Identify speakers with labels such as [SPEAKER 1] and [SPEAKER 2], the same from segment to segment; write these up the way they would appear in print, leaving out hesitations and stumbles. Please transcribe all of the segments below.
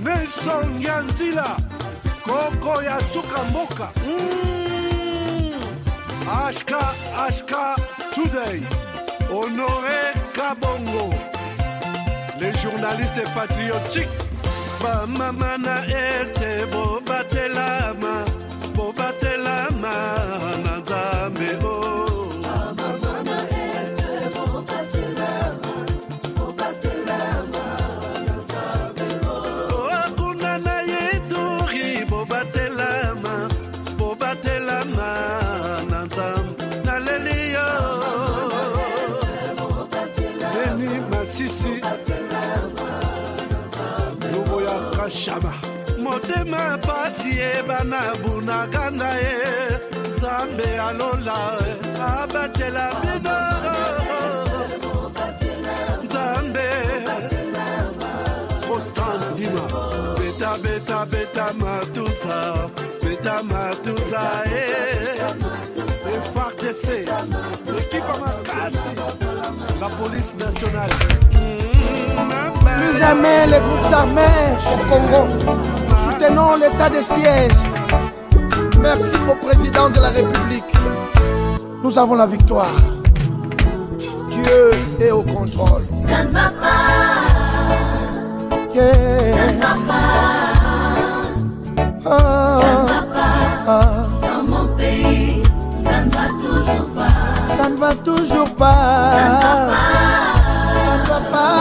[SPEAKER 1] Nelson Yanzila, Koko ya suka mboka. Ashka Today, Honoré Kabongo, les journalistes patriotiques. Bamamana este bobatelama nanzambe o. Bamamana este bobatelama nanzambe o. Akuna na yeduri bobatelama nanzambe na lelio. Beni Masisi. Shama motema pasi bana bunaganda zambe alola abatela bino zambe Constant Dima beta matusa FARDC l'équipe Makasi la police nationale.
[SPEAKER 2] Plus jamais les groupes armés au Congo. Soutenons l'état de siège. Merci au président de la République. Nous avons la victoire. Dieu est au contrôle.
[SPEAKER 3] Ça ne va pas.
[SPEAKER 2] Yeah.
[SPEAKER 3] Ça ne va pas. Ça ne va pas. Dans mon pays, ça ne va toujours pas.
[SPEAKER 2] Ça ne va toujours pas.
[SPEAKER 3] Ça ne va pas.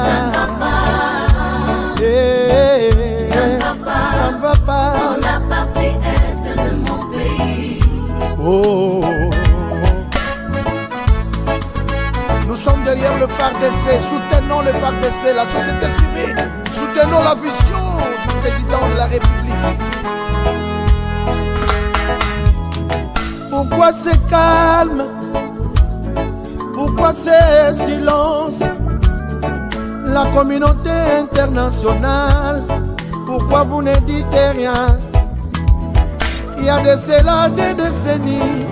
[SPEAKER 2] Ça ne va pas. Ça ne va pas.
[SPEAKER 3] Dans la partie est de mon pays.
[SPEAKER 2] Oh. Nous sommes derrière le FARDC. Soutenons le FARDC, la société civile. Soutenons la vision du président de la République. Pourquoi c'est calme? Pourquoi c'est silence? La communauté internationale, pourquoi vous ne dites rien? Il y a de cela des décennies.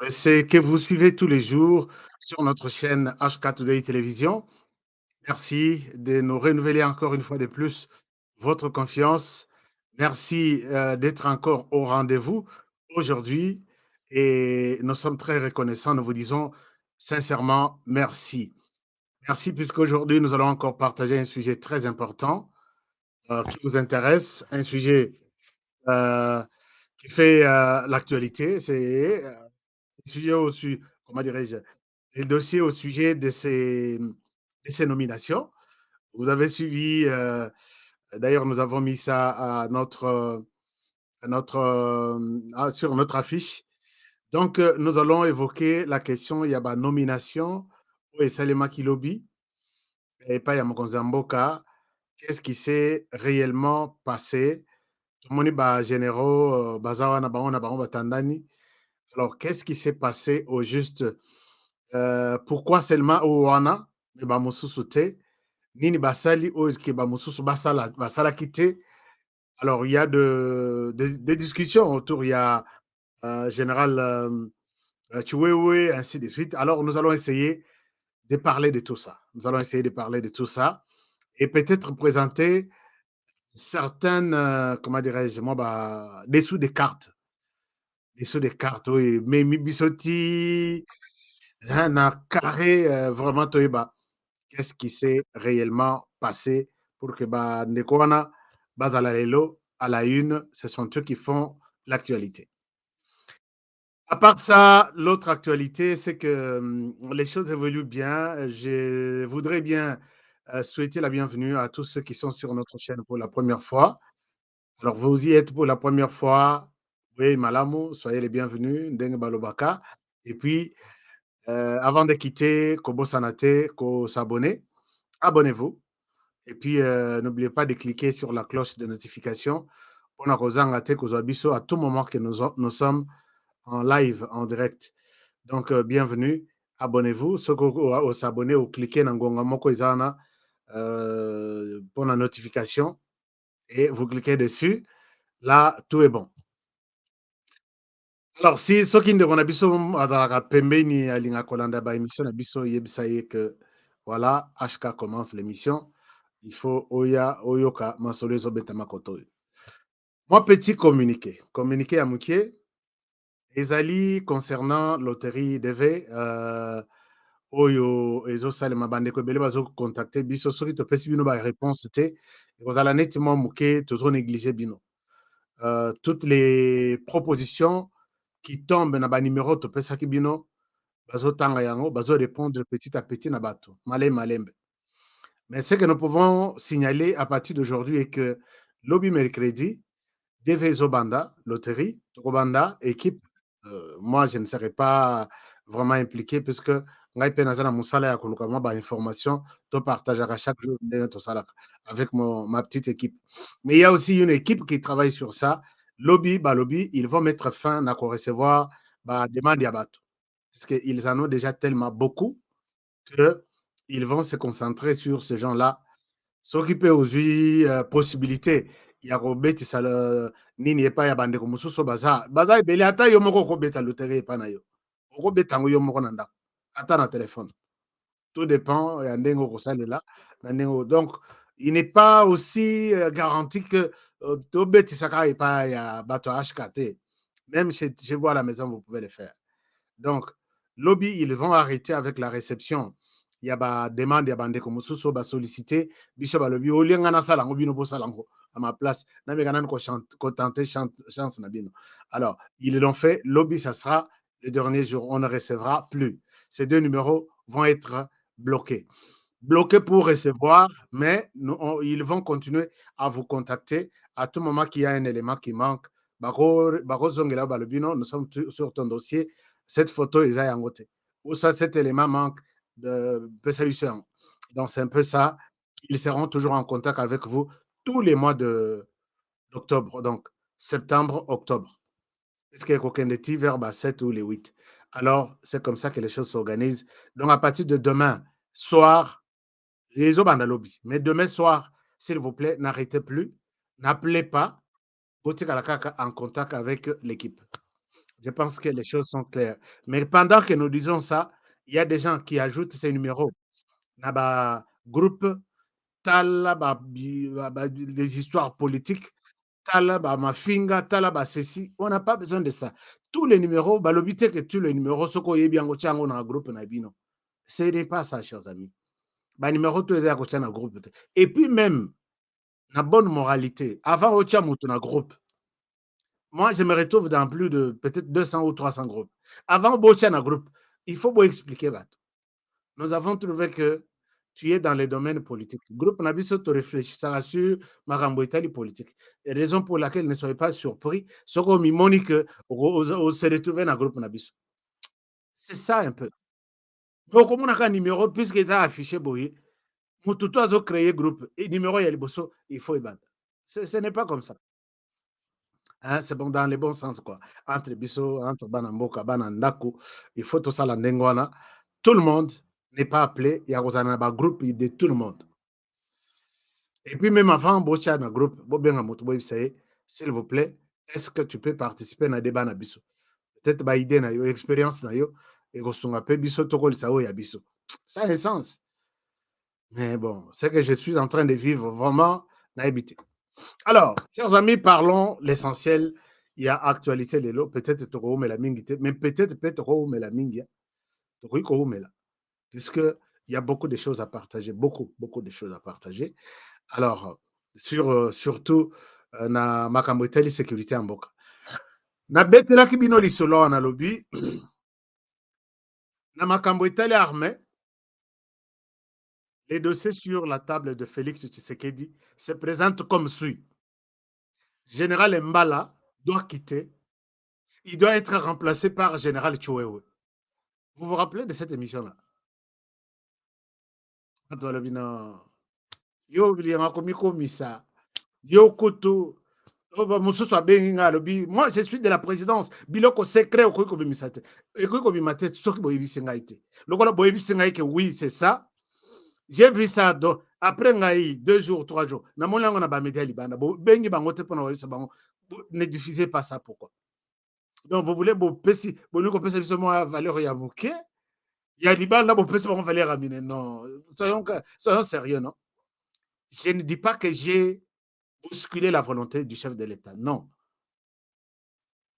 [SPEAKER 4] C'est que vous suivez tous les jours sur notre chaîne HK Today Télévision. Merci de nous renouveler encore une fois de plus votre confiance. Merci d'être encore au rendez-vous aujourd'hui et nous sommes très reconnaissants. Nous vous disons sincèrement merci. Merci puisqu'aujourd'hui, nous allons encore partager un sujet très important qui vous intéresse, un sujet qui fait l'actualité. C'est sujet comment dirais-je, le dossier au sujet de ces nominations. Vous avez suivi, d'ailleurs, nous avons mis ça sur notre affiche. Donc, nous allons évoquer la question, il y a une nomination au Salema Kilobi et pas Yamokonzamboka. Qu'est-ce qui s'est réellement passé? Tout le monde est généraux, Bazawa, Nabango, Batandani. Alors, qu'est-ce qui s'est passé au juste? Pourquoi seulement au wana me bamosusu te? Nini basali oyo ke bamosusu basalaki te? Alors, il y a des discussions autour. Il y a Général Chiwewe, ainsi de suite. Alors, nous allons essayer de parler de tout ça. Nous allons essayer de parler de tout ça et peut-être présenter certaines, comment dirais-je, moi, bah, dessous des cartes. Dessous des cartes, oui. Mais Mibisoti, un carré, vraiment, Toyeba. Qu'est-ce qui s'est réellement passé pour que bah, Ndekwana, Bazala Lelo, à la une, ce sont eux qui font l'actualité. À part ça, l'autre actualité, c'est que les choses évoluent bien. Je voudrais bien souhaiter la bienvenue à tous ceux qui sont sur notre chaîne pour la première fois. Alors, vous y êtes pour la première fois. Oui, Malamu, soyez les bienvenus. Ndenge Balobaka. Et puis, avant de quitter, Kobo Sanate, Ko s'abonner, abonnez-vous. Et puis, n'oubliez pas de cliquer sur la cloche de notification pour à tout moment que nous sommes en live, en direct. Donc, bienvenue, abonnez-vous. Ceux qui s'abonner ou cliquez dans Ngonga Moko Izana pour la notification et vous cliquez dessus. Là, tout est bon. Alors, si ceux qui ne biso azalaka pembeni alinga kolanda ba émission na biso yebisa ye que voilà, HK commence l'émission. Il faut oya oyoka masolo ezobeta makoto. Moi, petit communiqué. Communiqué à Moukier. Ezali concernant loterie DV, oyo ezosalema bandeko ebele bazocontacte biso soki topesi bino baréponse te ekozala neti mwa moke tozonéglige bino. Toutes les propositions qui tombent na banuméro topesaki bino bazotanga yango bazorépondre petit à petit na bato malembe malembe. Mais ce que nous pouvons signaler à partir d'aujourd'hui est que lobi mercredi DV Zobanda, loterie, Tokobanda, équipe. Moi, je ne serai pas vraiment impliqué puisque ngai pe naza na mosala ya koluka mwa bainformation topartageaka chaque jour ndenge tosalaka avec ma petite équipe. Mais il y a aussi une équipe qui travaille sur ça. Lobby, balobi, ils vont mettre fin à recevoir demande ya bato. Parce qu'ils en ont déjà tellement beaucoup qu'ils vont se concentrer sur ces gens-là soki mpe ozwi possibilité ya kobetisa nini epai ya bandeko mosusu baza ebele ata yo moko okobeta loterie epai na yo okobeta yango yo moko na ndako ata na telefone tout dépend ya ndenge okosalela na ndenge donc il n'est pas aussi garanti que tobetisa kaka epai ya bato ya hk te même chez vous à la maison vous pouvez le faire. Donc, lobby, ils vont arrêter avec la réception. Il y a ba demande ya bandeko mosusu ba solliciter biso ba lobby au lieu ngana sala ngo bino bo sala ngo à ma place na me kana ko tenter chance na bino. Alors, ils l'ont fait, lobby ça sera le dernier jour, on ne recevra plus. Ces deux numéros vont être bloqués. Bloqués pour recevoir, mais ils vont continuer à vous contacter à tout moment qu'il y a un élément qui manque. Bako zongela ba lobby non, nous sommes sur ton dossier. Cette photo est à côté. Ou soit cet élément manque de solution. Donc, c'est un peu ça. Ils seront toujours en contact avec vous tous les mois d'octobre. Donc, septembre, octobre. Est-ce qu'il y a aucun des vers 7 ou les 8? Alors, c'est comme ça que les choses s'organisent. Donc, à partir de demain soir, les autres dans lobby. Mais demain soir, s'il vous plaît, n'arrêtez plus. N'appelez pas. Vous êtes en contact avec l'équipe. Je pense que les choses sont claires. Mais pendant que nous disons ça, il y a des gens qui ajoutent ces numéros. Naba groupe, tala des histoires politiques, tala mafinga, tala ceci. On n'a pas besoin de ça. Tous les numéros, l'obité que tous les numéros, ce qu'on y est bien dans un groupe nabino. Ce n'est pas ça, chers amis. Numéro tous les dans groupe. Et puis même, la bonne moralité, avant au dans groupe. Moi, je me retrouve dans plus de peut-être 200 ou 300 groupes. Avant un groupe, il faut vous expliquer. Nous avons trouvé que tu es dans les domaines politiques. Groupe Nabiso te réfléchissera sur Marambo Italie politique. Et raison pour laquelle ne soyez pas surpris, ce qu'on m'a dit que on se retrouve dans le groupe Nabiso. C'est ça un peu. Donc, comme on a un numéro, puisqu'ils ont affiché Boye, Moutoutou a créé groupe. Et numéro, il y a le bosso, il faut y battre. Ce n'est pas comme ça. Hein, c'est bon dans les bons sens quoi. Entre biso, entre banamboka, banandaku, il faut tout ça la ndengwana. Tout le monde n'est pas appelé, il y a un groupe de tout le monde. Et puis même avant bocha na groupe, s'il vous plaît, est-ce que tu peux participer à un débat na biso? Peut-être ba idée na yo, expérience na yo, et ko sunga pe biso toko lisao ya biso. Ça a un sens. Mais bon, c'est que je suis en train de vivre vraiment naïveté. Alors, chers amis, parlons l'essentiel. Il y a actualité de l'eau, peut-être Toro mais la mingite, mais peut-être Toro mais la mingia, Toro mais la, puisque il y a beaucoup de choses à partager, beaucoup de choses à partager. Alors, surtout na makambo etali sécurité ya mboka. Nabetelaki bino lisolo wana lobi na makambo etali armée. Les dossiers sur la table de Félix Tshisekedi se présentent comme suit. Général Mbala doit quitter. Il doit être remplacé par Général Chouewe. Vous vous rappelez de cette émission-là? Yo komisa. Yo kutu. Moi, je suis de la présidence. Biloko secret au kobimisate. Et kobimate soki boyebisengaite. Lokola boyebisengaite oui, c'est ça. J'ai vu ça après ngai 2 jours 3 jours. Na moni yango na ba média libanda. Bengi bango te pona webisa bango. Ne diffusez pas ça pourquoi? Donc vous voulez bopesi boni ko pesa biso mo valeur ya moke. Ya libanda bopesi bango valeur ya mine. Non, soyons sérieux non. Je ne dis pas que j'ai bousculé la volonté du chef de l'État. Non.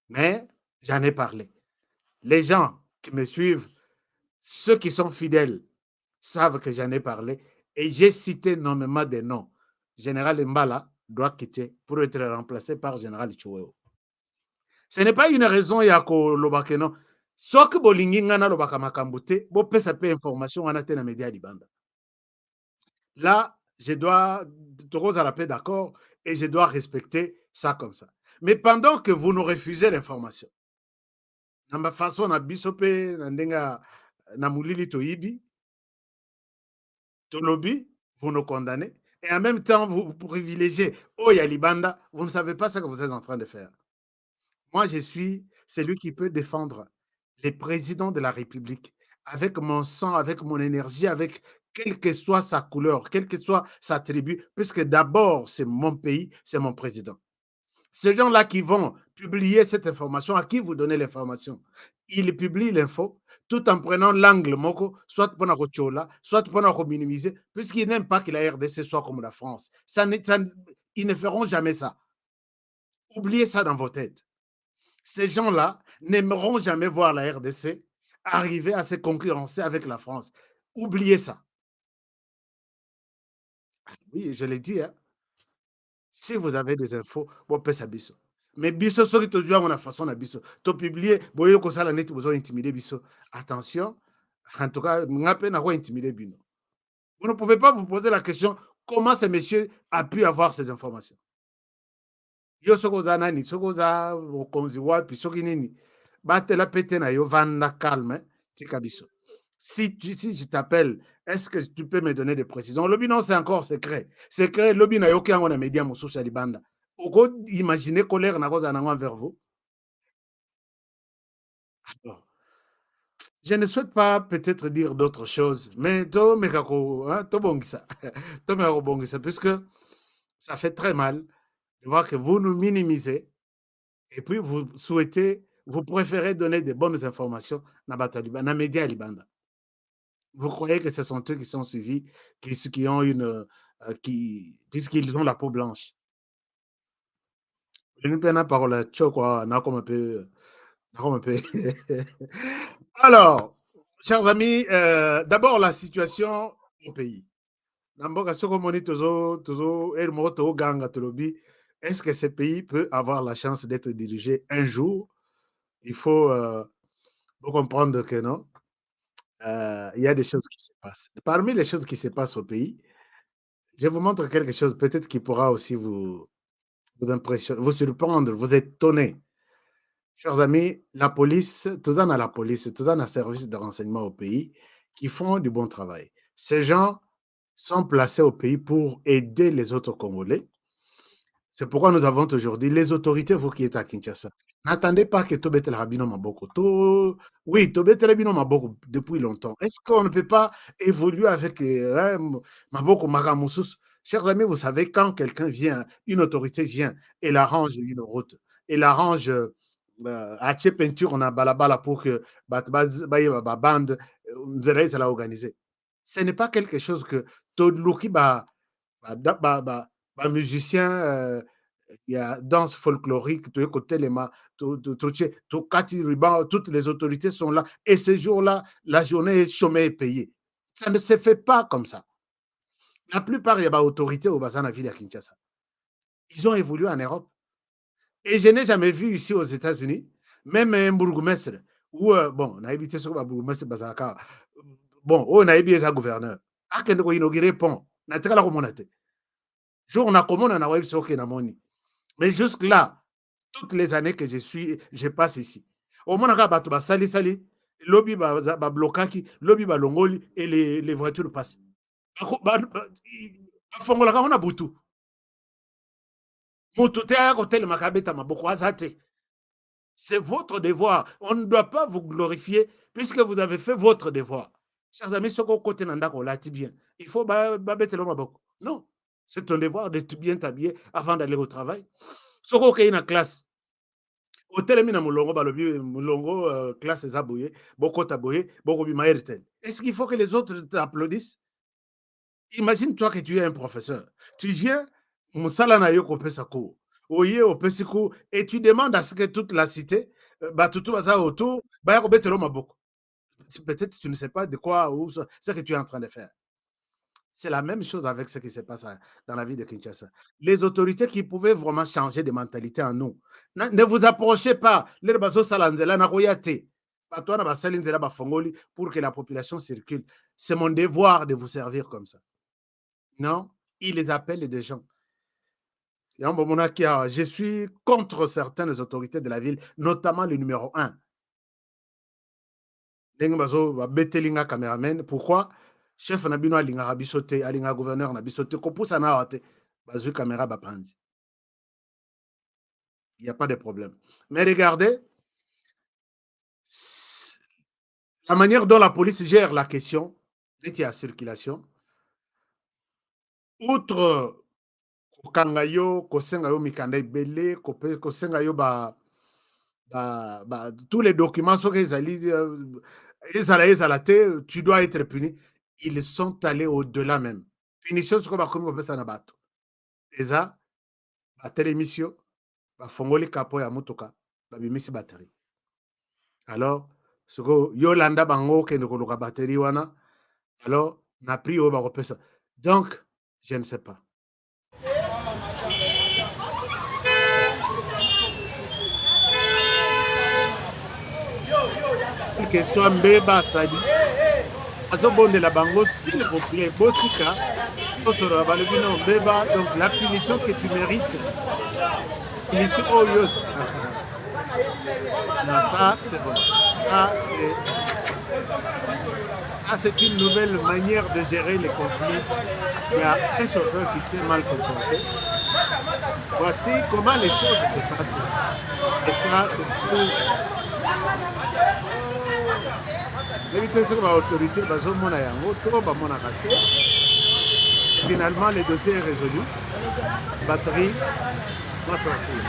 [SPEAKER 4] Mais j'en ai parlé. Les gens qui me suivent, ceux qui sont fidèles, savent que j'en ai parlé et j'ai cité nommément des noms. Général Mbala doit quitter pour être remplacé par Général Choueo. Ce n'est pas une raison yako lobake non. Soki bolingi ngana lobaka makambo te, bo pesa pe information wana te na média libanda. Là, je dois à la paix d'accord et je dois respecter ça comme ça. Mais pendant que vous nous refusez l'information, na ma façon na biso pe na ndenga na mulili toyibi, tolobi, vous nous condamnez et en même temps vous privilégiez Oya Libanda, vous ne savez pas ce que vous êtes en train de faire. Moi, je suis celui qui peut défendre les présidents de la République avec mon sang, avec mon énergie, avec quelle que soit sa couleur, quelle que soit sa tribu, puisque d'abord, c'est mon pays, c'est mon président. Ces gens-là qui vont publier cette information, à qui vous donnez l'information? Ils publient l'info tout en prenant l'angle moko, soit pour la chola, soit pour la minimiser, puisqu'ils n'aiment pas que la RDC soit comme la France. Ils ne feront jamais ça. Oubliez ça dans vos têtes. Ces gens-là n'aimeront jamais voir la RDC arriver à se concurrencer avec la France. Oubliez ça. Oui, je l'ai dit, hein. Si vous avez des infos, bon, peut ça biso. Mais biso, ceux qui te jouent à la façon de biso, tu publié, boyo ko sala net, vous ont intimidé biso. Attention, en tout cas, ngape na ko intimider bino. Vous ne pouvez pas vous poser la question comment ce monsieur a pu avoir ces informations. Yo soko za nani, soko za okonzi wapi, soki nini. Batela pete na yo vanda calme, tika biso. Si je t'appelle, est-ce que tu peux me donner des précisions? Le non, c'est encore secret. Secret, le na yoki yango na média mosusu ya libanda. Oko imaginer colère na koza nango envers vous? Alors, je ne souhaite pas peut-être dire d'autres choses, mais to mekako, hein, to bongisa. To mekako bongisa, puisque ça fait très mal de voir que vous nous minimisez et puis vous souhaitez, vous préférez donner des bonnes informations na bata libanda, na média libanda. Vous croyez que ce sont eux qui sont suivis, qui ont une, puisqu'ils ont la peau blanche. Alors, chers amis, d'abord la situation au pays. Est-ce que ce pays peut avoir la chance d'être dirigé un jour? Il faut comprendre que non. Il y a des choses qui se passent. Parmi les choses qui se passent au pays, je vous montre quelque chose peut-être qui pourra aussi vous impressionner, vous surprendre, vous étonner. Chers amis, la police, tous en a la police, tous en a service de renseignement au pays qui font du bon travail. Ces gens sont placés au pays pour aider les autres Congolais. C'est pourquoi nous avons aujourd'hui les autorités, vous qui êtes à Kinshasa. N'attendez pas que Tobet El Rabino Maboko. Oui, Tobet El Rabino Maboko depuis longtemps. Est-ce qu'on ne peut pas évoluer avec Maboko Magamoussous? Chers amis, vous savez, quand quelqu'un vient, une autorité vient, elle arrange une route, elle arrange atie peinture on a balabala pour que ba bande nzela ezala organisé. Ce n'est pas quelque chose que toluki ba musicien il y a danse folklorique, tu es côté les kati ruban, toutes les autorités sont là et ce jour-là, la journée est chômée et payée. Ça ne se fait pas comme ça. La plupart, il y a autorité au bassin de la ville à Kinshasa. Ils ont évolué en Europe. Et je n'ai jamais vu ici aux États-Unis, même un bourgmestre, ou bon, on a évité ce que bourgmestre Bazaka, bon, on a évité ça gouverneur. Ah, qu'on a inauguré pont, na teka la communauté. Jour on a commandé on a web sur Kenamoni. Mais jusque là, toutes les années que je passe ici, au moins on a battu sali sali, lobby ba blocaki, lobby ba longoli et les voitures passent. Fongola ka on a butu. Mutu te ya kotel makabeta maboko azate. C'est votre devoir. On ne doit pas vous glorifier puisque vous avez fait votre devoir. Chers amis, ce qu'on côté nandako lati bien. Il faut non, c'est ton devoir d'être bien habillé avant d'aller au travail. Ce qu'on fait une classe. Hôtel mina mulongo balobi mulongo classe zaboye, boko taboye, boko bimaerten. Est-ce qu'il faut que les autres t'applaudissent? Imagine-toi que tu es un professeur. Tu viens, musala na yo kopesa cours. Oye opesi cours et tu demandes à ce que toute la cité, batutu baza autour, baya kobetelo maboko. Peut-être tu ne sais pas de quoi ou ce que tu es en train de faire. C'est la même chose avec ce qui se passe dans la ville de Kinshasa. Les autorités qui pouvaient vraiment changer de mentalité en nous. Ne vous approchez pas. Les bazo salanzela na koyate. Batwana basali nzela bafongoli pour que la population circule. C'est mon devoir de vous servir comme ça. Non, il les appelle des gens. Je suis contre certaines autorités de la ville, notamment le numéro 1. Caméraman. Pourquoi? Chef Nabino Alinga Rabisote, Alinga gouverneur Nabisote, Kopousa Naote, Bazu caméra Bapanzi. Il n'y a pas de problème. Mais regardez, la manière dont la police gère la question de la circulation, outre Kokangayo, Kosengayo Mikanda Bele, Kosengayo tous les documents sont tu dois être puni. Ils sont allés au-delà même. Punition, c'est comme ça na bato. Eza, télémission, fongoli kapo ya mutuka, bimisi batterie. Alors, ce que Yolanda bango ke ndokoloka batterie wana, alors na pris au bakopesa. Donc, je ne sais pas. Que soit mbeba sali azobondela bango s'il vous plaît botika tosolo balobi na mbeba donc la punition que tu mérites punition oyo ça c'est bon ça c'est une nouvelle manière de gérer les conflits. Il y a un chauffeur qui s'est mal comporté. Voici comment les choses se passent et ça c'est fou. L'autorité finalement le dossier est résolu. Batterie va sortir.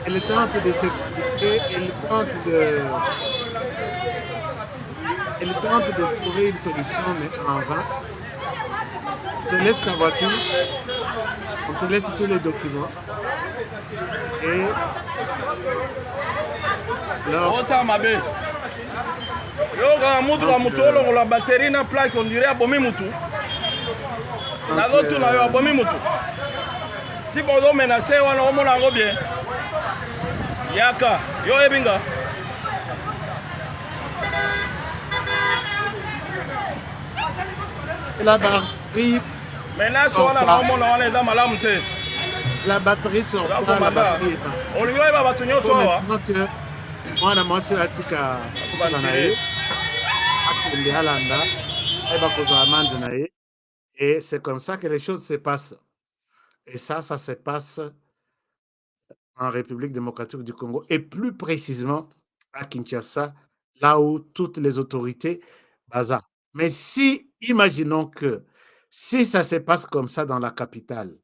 [SPEAKER 4] Elle tente de s'expliquer, elle tente de trouver une solution, mais en vain. On te laisse ta voiture, on te laisse tous les documents. Et
[SPEAKER 5] yoka mutu ka mutu olongola batterie na plaque on dirait abomi mutu nazotuna yo abomi mutu ti bozo menase wana omona yango bien yaka yo ebinga
[SPEAKER 4] la batterie
[SPEAKER 5] menace wana na omona wana eza malamu te
[SPEAKER 4] la batterie sort pas, la batterie est partie.
[SPEAKER 5] olingi oyeba bato nyonso awa
[SPEAKER 4] mwana mwasi atika akobana na ye akende alanda ayeba kozwa amande na ye et c'est comme ça que les choses se passent et ça se passe en République démocratique du Congo et plus précisément à Kinshasa là où toutes les autorités basent. Mais si imaginons que si ça se passe comme ça dans la capitale,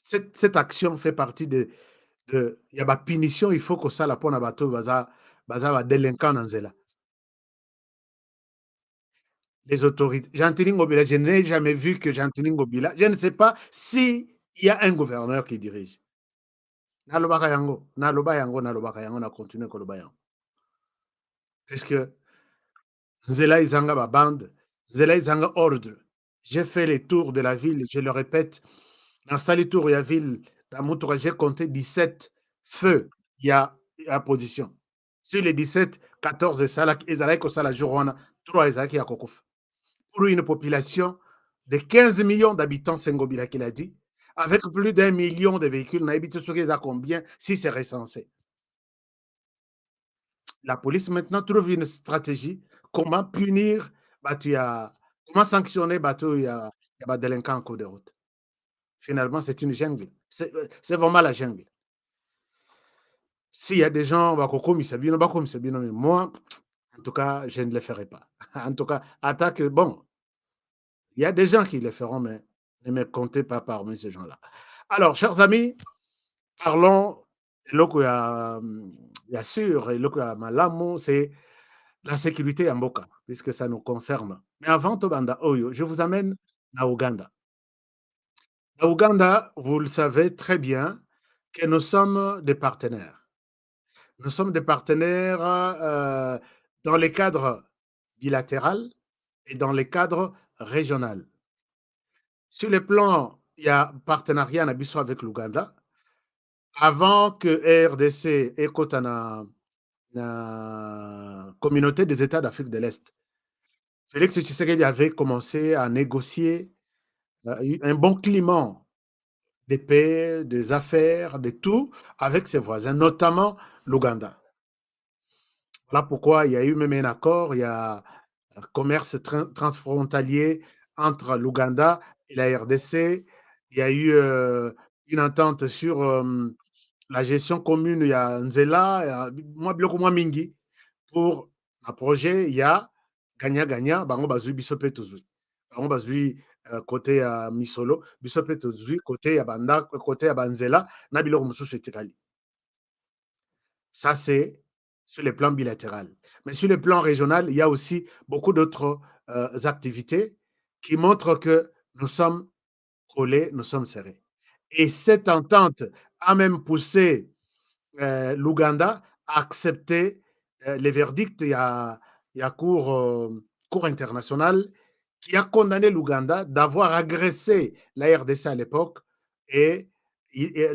[SPEAKER 4] Cette action fait partie de il y a ba punition, il faut que ça la pona bato baza ba délinquant dans nzela. Les autorités. Jean-Tini Ngobila, je n'ai jamais vu que Jean-Tini Ngobila, je ne sais pas si il y a un gouverneur qui dirige. Nalobaka yango, naloba yango, nalobaka yango, na continue koloba yango. Puisque nzela ezanga ba bande, nzela ezanga ordre. J'ai fait les tours de la ville, je le répète, nasali tour ya ville, na mutuka, j'ai compté 17 feux ya position. Sur les 17, 14 ezalaki kosala jour wana, 3 ezalaki ya kokufa. Pour une population de 15 millions d'habitants, c'est Ngobila qui l'a dit, avec plus d'1 million de véhicules, on a habité sur combien si c'est recensé. La police maintenant trouve une stratégie, comment punir, comment sanctionner il y a des délinquants en cours de route. Finalement, c'est une jungle. C'est vraiment la jungle. S'il y a des gens, mais moi, en tout cas, je ne le ferai pas. En tout cas, attaque, bon, il y a des gens qui le feront, mais ne me comptez pas parmi ces gens-là. Alors, chers amis, parlons il y a sûr, et malamu, c'est la sécurité en Boka, puisque ça nous concerne. Mais avant Tobanda Oyo, je vous amène à Ouganda. À Ouganda, vous le savez très bien que nous sommes des partenaires. Nous sommes des partenaires dans les cadres bilatéral et dans les cadres régional. Sur le plan, il y a partenariat avec l'Ouganda. Avant que RDC écoute la communauté des États d'Afrique de l'Est, Félix Tshisekedi avait commencé à négocier un bon climat de paix, des affaires, de tout avec ses voisins, notamment l'Ouganda. Voilà pourquoi il y a eu même un accord, il y a un commerce transfrontalier entre l'Ouganda et la RDC. Il y a eu une entente sur la gestion commune, il y a Nzela, moi, biloko moi mingi, pour un projet, il y a gagnant-gagnant, bango bazui biso pe tozui. Bango bazui côté à Misolo, biso pe tozui côté à Banda, côté à Banzela, na biloko mosusu etikali. Ça, c'est sur le plan bilatéral. Mais sur le plan régional, il y a aussi beaucoup d'autres activités qui montrent que nous sommes collés, nous sommes serrés. Et cette entente a même poussé l'Ouganda à accepter les verdicts. Il y a cour internationale qui a condamné l'Ouganda d'avoir agressé la RDC à l'époque et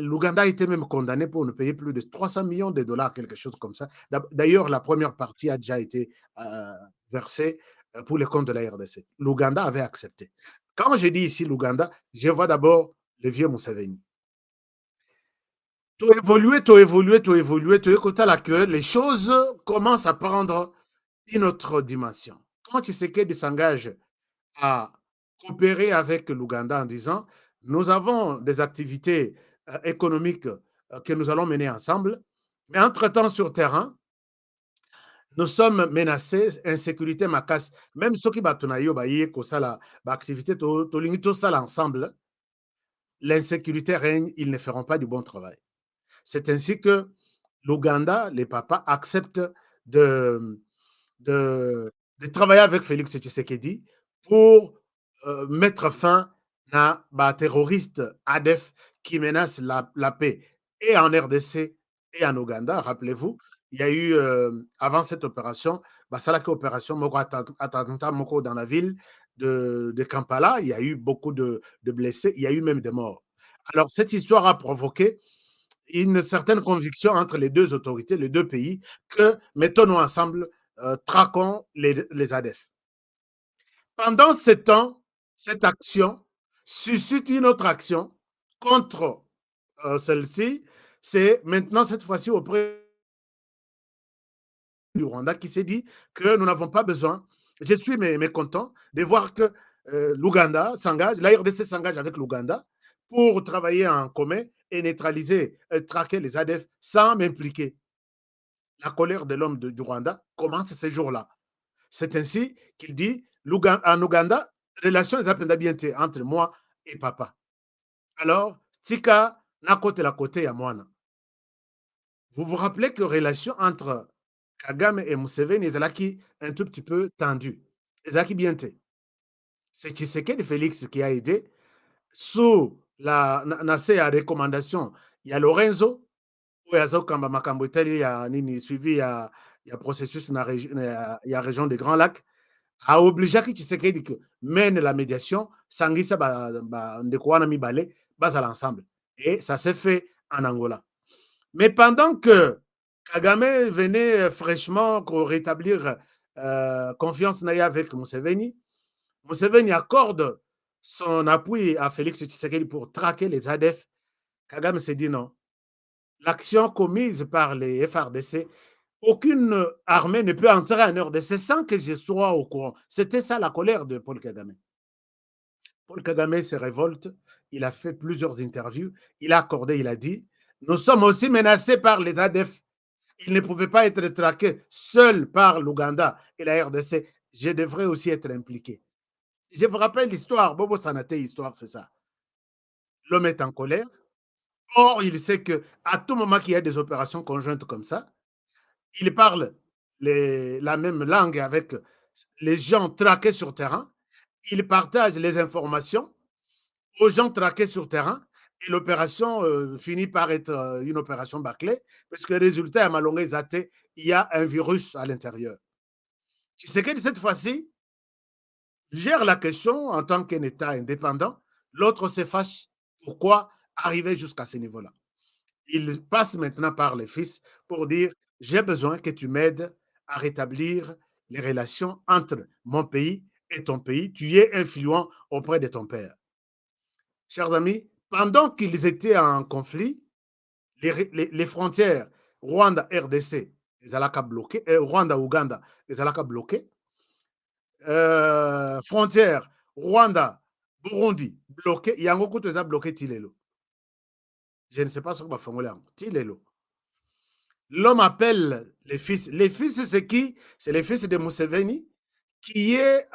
[SPEAKER 4] l'Ouganda a été même condamné pour ne payer plus de 300 millions de dollars, quelque chose comme ça. D'ailleurs, la première partie a déjà été versée pour les comptes de la RDC. L'Ouganda avait accepté. Quand je dis ici l'Ouganda, je vois d'abord le vieux Museveni. Tu évoluer, que les choses commencent à prendre une autre dimension. Quand Tshisekedi s'engage à coopérer avec l'Ouganda en disant nous avons des activités économiques que nous allons mener ensemble, mais entre-temps sur terrain, nous sommes menacés, insécurité macasse, même ceux qui batunayo baye kosala activité tolingi to sala ensemble, l'insécurité règne, ils ne feront pas du bon travail. C'est ainsi que l'Ouganda, les papas, acceptent de, travailler avec Félix Tshisekedi pour mettre fin à des terroristes ADF qui menacent la paix et en RDC et en Ouganda. Rappelez-vous, il y a eu, avant cette opération, Salaki opération Moko attentat Moko dans la ville de Kampala. Il y a eu beaucoup de blessés, il y a eu même des morts. Alors, cette histoire a provoqué une certaine conviction entre les deux autorités, les deux pays, que mettons-nous ensemble, traquons les ADF. Pendant ce temps, cette action suscite une autre action contre celle-ci. C'est maintenant, cette fois-ci, auprès du Rwanda qui s'est dit que nous n'avons pas besoin. Je suis mécontent de voir que l'Ouganda s'engage, la RDC s'engage avec l'Ouganda pour travailler en commun et neutraliser, traquer les ADF sans m'impliquer. La colère de l'homme du Rwanda commence ces jours-là. C'est ainsi qu'il dit, en Ouganda, relations bien entre moi et papa. Alors, tika na côté la côté ya mwana. Vous vous rappelez que relation entre Kagame et Museveni ezalaki un tout petit peu tendu. Ezalaki bien te. C'est Tshisekedi Félix qui a aidé sous la na se ya recommandation ya Lorenzo oyo azokamba makambo etali ya nini suivi ya processus na ya région des Grands Lacs aobligeaki Tshisekedi que mène la médiation sangisa bandeko wana mibale bazala ensemble et ça s'est fait en Angola. Mais pendant que Kagame venait fraîchement pour rétablir confiance avec Museveni, Museveni accorde son appui à Félix Tshisekedi pour traquer les ADF. Kagame s'est dit non. L'action commise par les FRDC, aucune armée ne peut entrer en RDC sans que je sois au courant. C'était ça la colère de Paul Kagame. Paul Kagame se révolte, il a fait plusieurs interviews, il a accordé, il a dit, nous sommes aussi menacés par les ADF. Il ne pouvait pas être traqué seul par l'Ouganda et la RDC. Je devrais aussi être impliqué. Je vous rappelle l'histoire, Bobo Sanate, histoire, c'est ça. L'homme est en colère. Or, il sait qu'à tout moment qu'il y a des opérations conjointes comme ça, il parle la même langue avec les gens traqués sur terrain. Il partage les informations aux gens traqués sur terrain et l'opération finit par être une opération bâclée parce que le résultat, à Malongé Zate, il y a un virus à l'intérieur. Tu sais que cette fois-ci, gère la question en tant qu'un État indépendant, l'autre se fâche. Pourquoi arriver jusqu'à ce niveau-là? Il passe maintenant par les fils pour dire j'ai besoin que tu m'aides à rétablir les relations entre mon pays et ton pays. Tu es influent auprès de ton père. Chers amis, pendant qu'ils étaient en conflit, les frontières Rwanda-RDC, les alaka bloquées, Rwanda-Ouganda, les alaka bloquées. Frontière Rwanda-Burundi, bloquées. Yango kutu eza bloqué Tilelo. Je ne sais pas ce que va faire Tilelo. L'homme appelle les fils. Les fils, c'est qui? C'est les fils de Museveni, qui est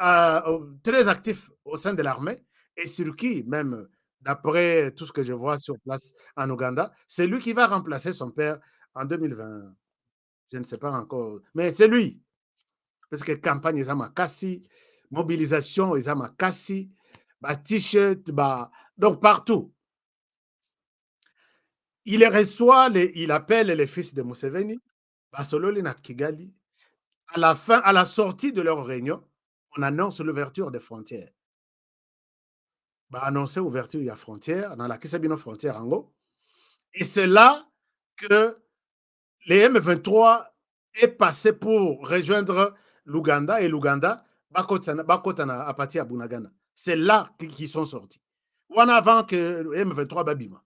[SPEAKER 4] très actif au sein de l'armée et sur qui, même d'après tout ce que je vois sur place en Ouganda, c'est lui qui va remplacer son père en 2020. Je ne sais pas encore, mais c'est lui. Parce que campagne, ils ont ma cassi, mobilisation, ils ont ma cassi, t-shirt, donc partout. Il les reçoit, il appelle les fils de Museveni, Basololi na Kigali. À la sortie de leur réunion, on annonce l'ouverture des frontières. Annoncer l'ouverture des frontières, dans la Kisabino frontière en haut. Et c'est là que les M23 est passé pour rejoindre l'Ouganda et l'Ouganda, Bakotana à partir de Bunagana. C'est là qu'ils sont sortis. Ou en avant que M23 Babima.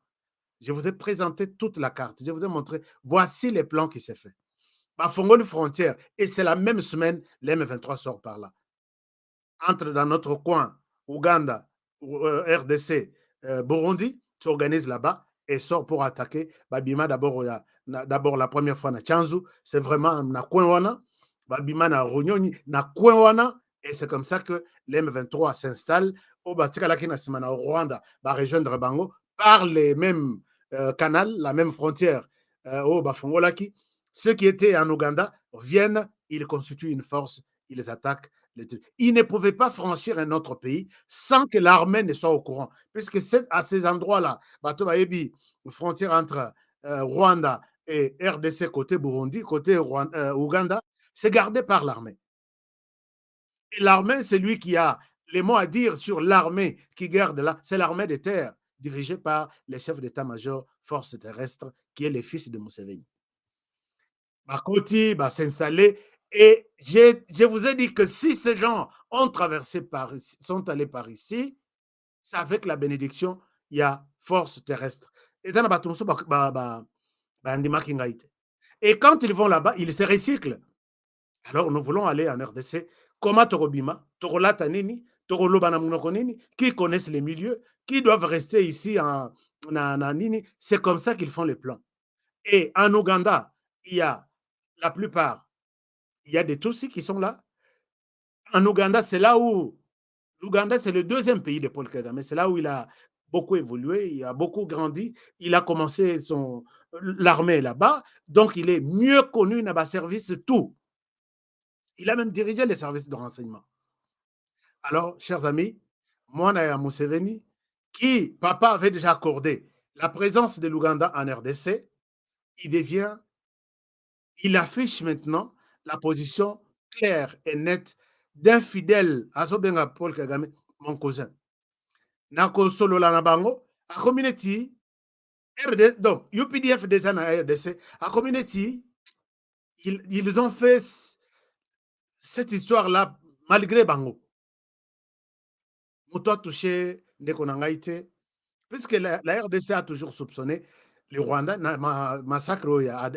[SPEAKER 4] Je vous ai présenté toute la carte. Je vous ai montré, voici les plans qui s'est fait. Bafongoli frontière. Et c'est la même semaine, l'M23 sort par là. Entre dans notre coin, Ouganda, RDC, Burundi, s'organise là-bas et sort pour attaquer. Babima d'abord la première fois na Chanzu, c'est vraiment na Kwenwana. Babima na Runyoni, na Kwenwana. Et c'est comme ça que l'M23 s'installe au Batika Lakina Simana au Rwanda, va rejoindre Bango par les mêmes canals, la même frontière au Bafongolaki. Ceux qui étaient en Ouganda viennent, ils constituent une force, ils attaquent. Ils ne pouvaient pas franchir un autre pays sans que l'armée ne soit au courant. Puisque c'est à ces endroits-là, une frontière entre Rwanda et RDC côté Burundi, côté Ouganda, c'est gardé par l'armée. Et l'armée, c'est lui qui a les mots à dire sur l'armée qui garde là. C'est l'armée des terres, dirigée par les chefs d'état-major forces terrestres, qui est les fils de Museveni. Bakoti va s'installer. Et je vous ai dit que si ces gens ont traversé par ici, sont allés par ici, c'est avec la bénédiction, il y a force terrestre. Et quand ils vont là-bas, ils se recyclent. Alors nous voulons aller en RDC. Comment Torobima, Torolata Nini, Torolobana Nini, qui connaissent les milieux, qui doivent rester ici en Nini. C'est comme ça qu'ils font les plans. Et en Ouganda, il y a la plupart, il y a des Tutsis qui sont là. En Ouganda, c'est là où l'Ouganda, c'est le deuxième pays de Paul Kagame. C'est là où il a beaucoup évolué, il a beaucoup grandi. Il a commencé l'armée là-bas, donc il est mieux connu dans le service tout. Il a même dirigé les services de renseignement. Alors, chers amis, moi, Naya Museveni, qui, papa avait déjà accordé la présence de l'Ouganda en RDC, il affiche maintenant la position claire et nette d'un fidèle Azobenga Paul Kagame, mon cousin. Nako solo la nabango, a community, donc UPDF déjà na RDC, a community, ils ont fait cette histoire-là malgré Bango. Mouto a touché Ndeko Nangaïte, puisque la RDC a toujours soupçonné le Rwanda, massacre à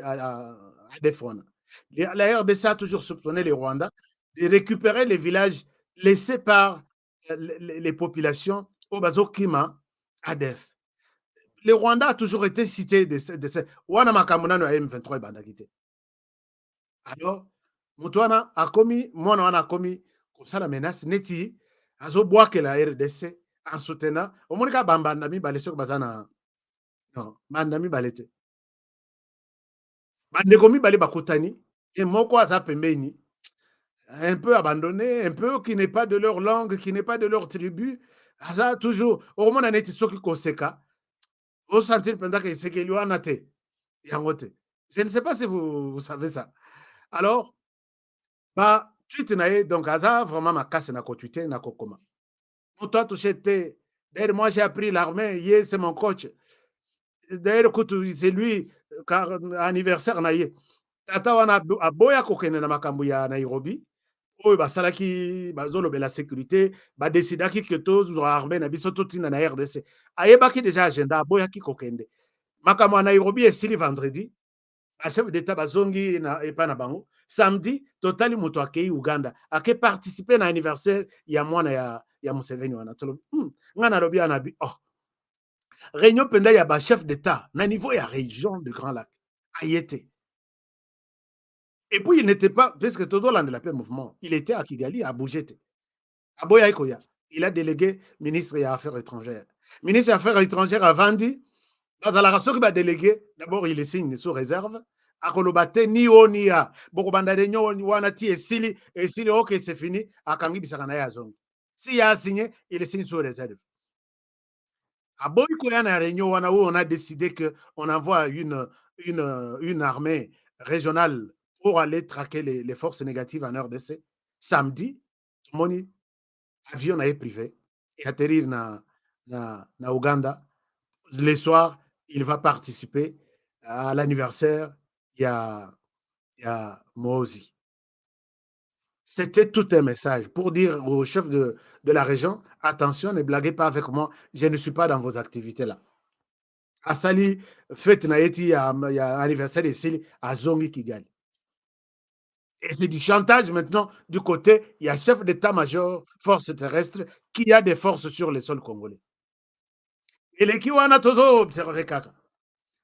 [SPEAKER 4] Defona. La RDC a toujours soupçonné le Rwanda de récupérer les villages laissés par les populations au Bazokima à Def. Le Rwanda a toujours été cité de ces. Wana Makamunano M23 Bandagite. Alors, Moutouana a commis, moi, on a commis comme ça la menace, neti, azo bois que la RDC en soutenant, au moins, Bambandami balesok bazana. Non, Bandami balete. Bandekomi bale bakutani, et moko aza pembeni, un peu abandonné, un peu qui n'est pas de leur langue, qui n'est pas de leur tribu, aza toujours, au moins, on a été soki koseka, au sentir pendant que c'est qu'il y en a te, yangote. Je ne sais pas si vous savez ça. Alors, bah, tweet nae, donc, aza vraiment ma casse na ko tweeter na ko koma. Toi, touché te, d'ailleurs, moi, j'ai appris l'armée, hier, c'est mon coach. D'ailleurs, c'est lui, car anniversaire naie. Tata wana aboya kokende na makambo ya Nairobi oyo basalaki bazolobela sécurité badesidaki ke tozwa armée na biso totinda na RDC ayebaki déjà agenda aboyaki kokende makambo ya Nairobi esili vendredi bachef d'état bazongi epa na bango samedi totali moto akei Uganda ake participer na anniversaire ya mwana ya Museveni wana tolobi nga nalobi anabi réunion penda ya bachef d'état na niveau ya région de Grand Lac ayete. Et puis, il n'était pas, puisque tout le la paix mouvement, il était à Kigali, à Bougete, à Boyaïkoya. Il a délégué ministre des Affaires étrangères. Ministre des Affaires étrangères a vendu, dans la raison qu'il a délégué, d'abord, il signe sous réserve, à Kolobate, ni o ni a. Beaucoup de réunions, Wanati et Sili, ok, c'est fini, à Kangi Bissakanaya Zone. S'il a signé, il signe sous réserve. À Boyaïkoya, dans la réunion, on a décidé qu'on envoie une armée régionale pour aller traquer les forces négatives en RDC. Samedi, tout le monde avion privé et atterrir na Ouganda. Le soir, il va participer à l'anniversaire. Il y a Mozi. C'était tout un message pour dire au chef de la région, attention, ne blaguez pas avec moi, je ne suis pas dans vos activités là. Asali, fête naïti, il y a anniversaire ici à Zongi Kigali. Et c'est du chantage maintenant du côté, il y a chef d'état-major, force terrestre, qui a des forces sur les sols congolais. Et les Kiwana Toto observé kaka.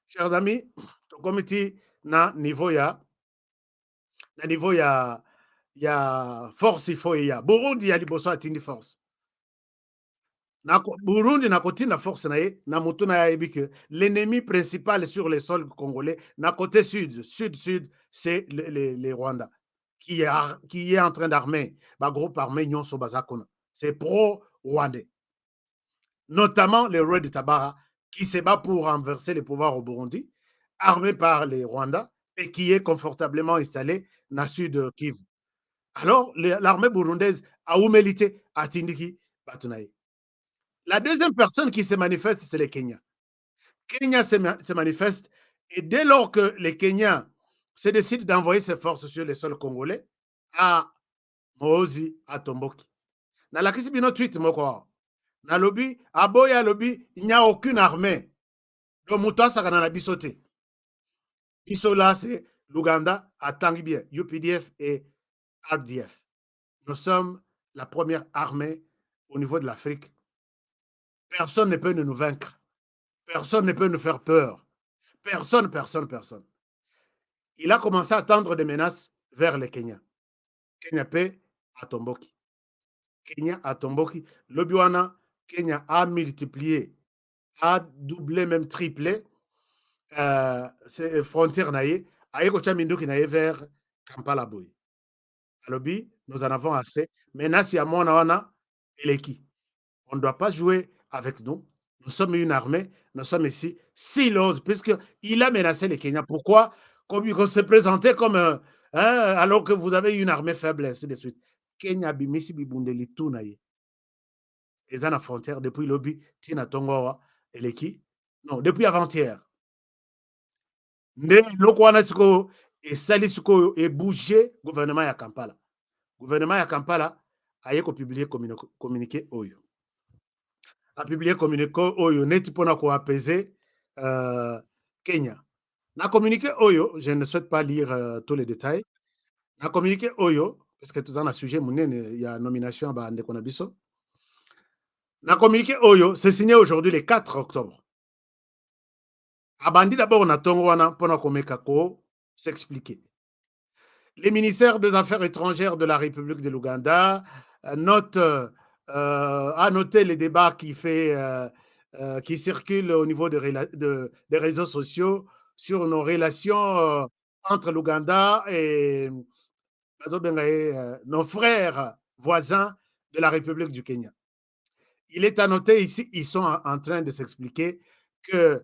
[SPEAKER 4] Chers amis, comité na niveau ya force il faut ya. Burundi ya liboso atindi force. Burundi na kotina force na ye, na mutu na ya que l'ennemi principal sur les sols congolais, na côté sud, c'est les Rwandais. Qui est en train d'armer, groupe armé Nyonso Bazakona. C'est pro-rwandais. Notamment les Red Tabara, qui se bat pour renverser le pouvoir au Burundi, armé par les Rwandais et qui est confortablement installé dans le sud Kivu. Alors, l'armée burundaise a humilité à Tindiki Batunaï. La deuxième personne qui se manifeste, c'est le Kenya. Kenya se manifeste et dès lors que les Kenyans se décide d'envoyer ses forces sur les sols congolais à Mozi, à Tomboki. Dans la Kisibino tweet, moko. Na lobby, à Boya lobby, il n'y a aucune armée. Donc, Moutoua Sakana bisoté. Biso là, c'est l'Ouganda, à Tangibia, UPDF et RDF. Nous sommes la première armée au niveau de l'Afrique. Personne ne peut nous vaincre. Personne ne peut nous faire peur. Personne. Il a commencé à tendre des menaces vers le Kenya. Kenya paix à Tomboki. Kenya à Tomboki. Lobiwana, Kenya a multiplié a doublé, même triplé frontière naïe, aye kotia minduki naïe vers Kampala boy. Alobi, nous en avons assez. Maintenant, si à mon wana, eleki. On ne doit pas jouer avec nous. Nous sommes une armée, nous sommes ici. S'il ose, puisqu'il a menacé les Kenyans, pourquoi qu'on se présentait comme alors que vous avez une armée faible, ainsi de suite. Kenya bimisi bibundeli tunaye. Ils ont la frontière depuis lobby, Tina Tongowa, eleki. Non, depuis avant-hier. Nde loko wana sikoyo esali sikoyo ebouge gouvernement ya Kampala. Gouvernement ya Kampala aye kopublier communiqué oyo. A publié communiqué oyo neti mpona koapaiser Kenya. Na communiqué oyo, je ne souhaite pas lire tous les détails. Na communiqué oyo, parce que toza na sujet monene ya nomination ya bandeko na biso. Na communiqué oyo, c'est signé aujourd'hui le 4 octobre. Abandi d'abord na tongo wana mpona komeka ko s'expliquer. Les ministères des Affaires étrangères de la République de l'Ouganda a noté les débats qui circulent au niveau des réseaux sociaux sur nos relations entre l'Ouganda et nos frères voisins de la République du Kenya. Il est à noter ici, ils sont en train de s'expliquer que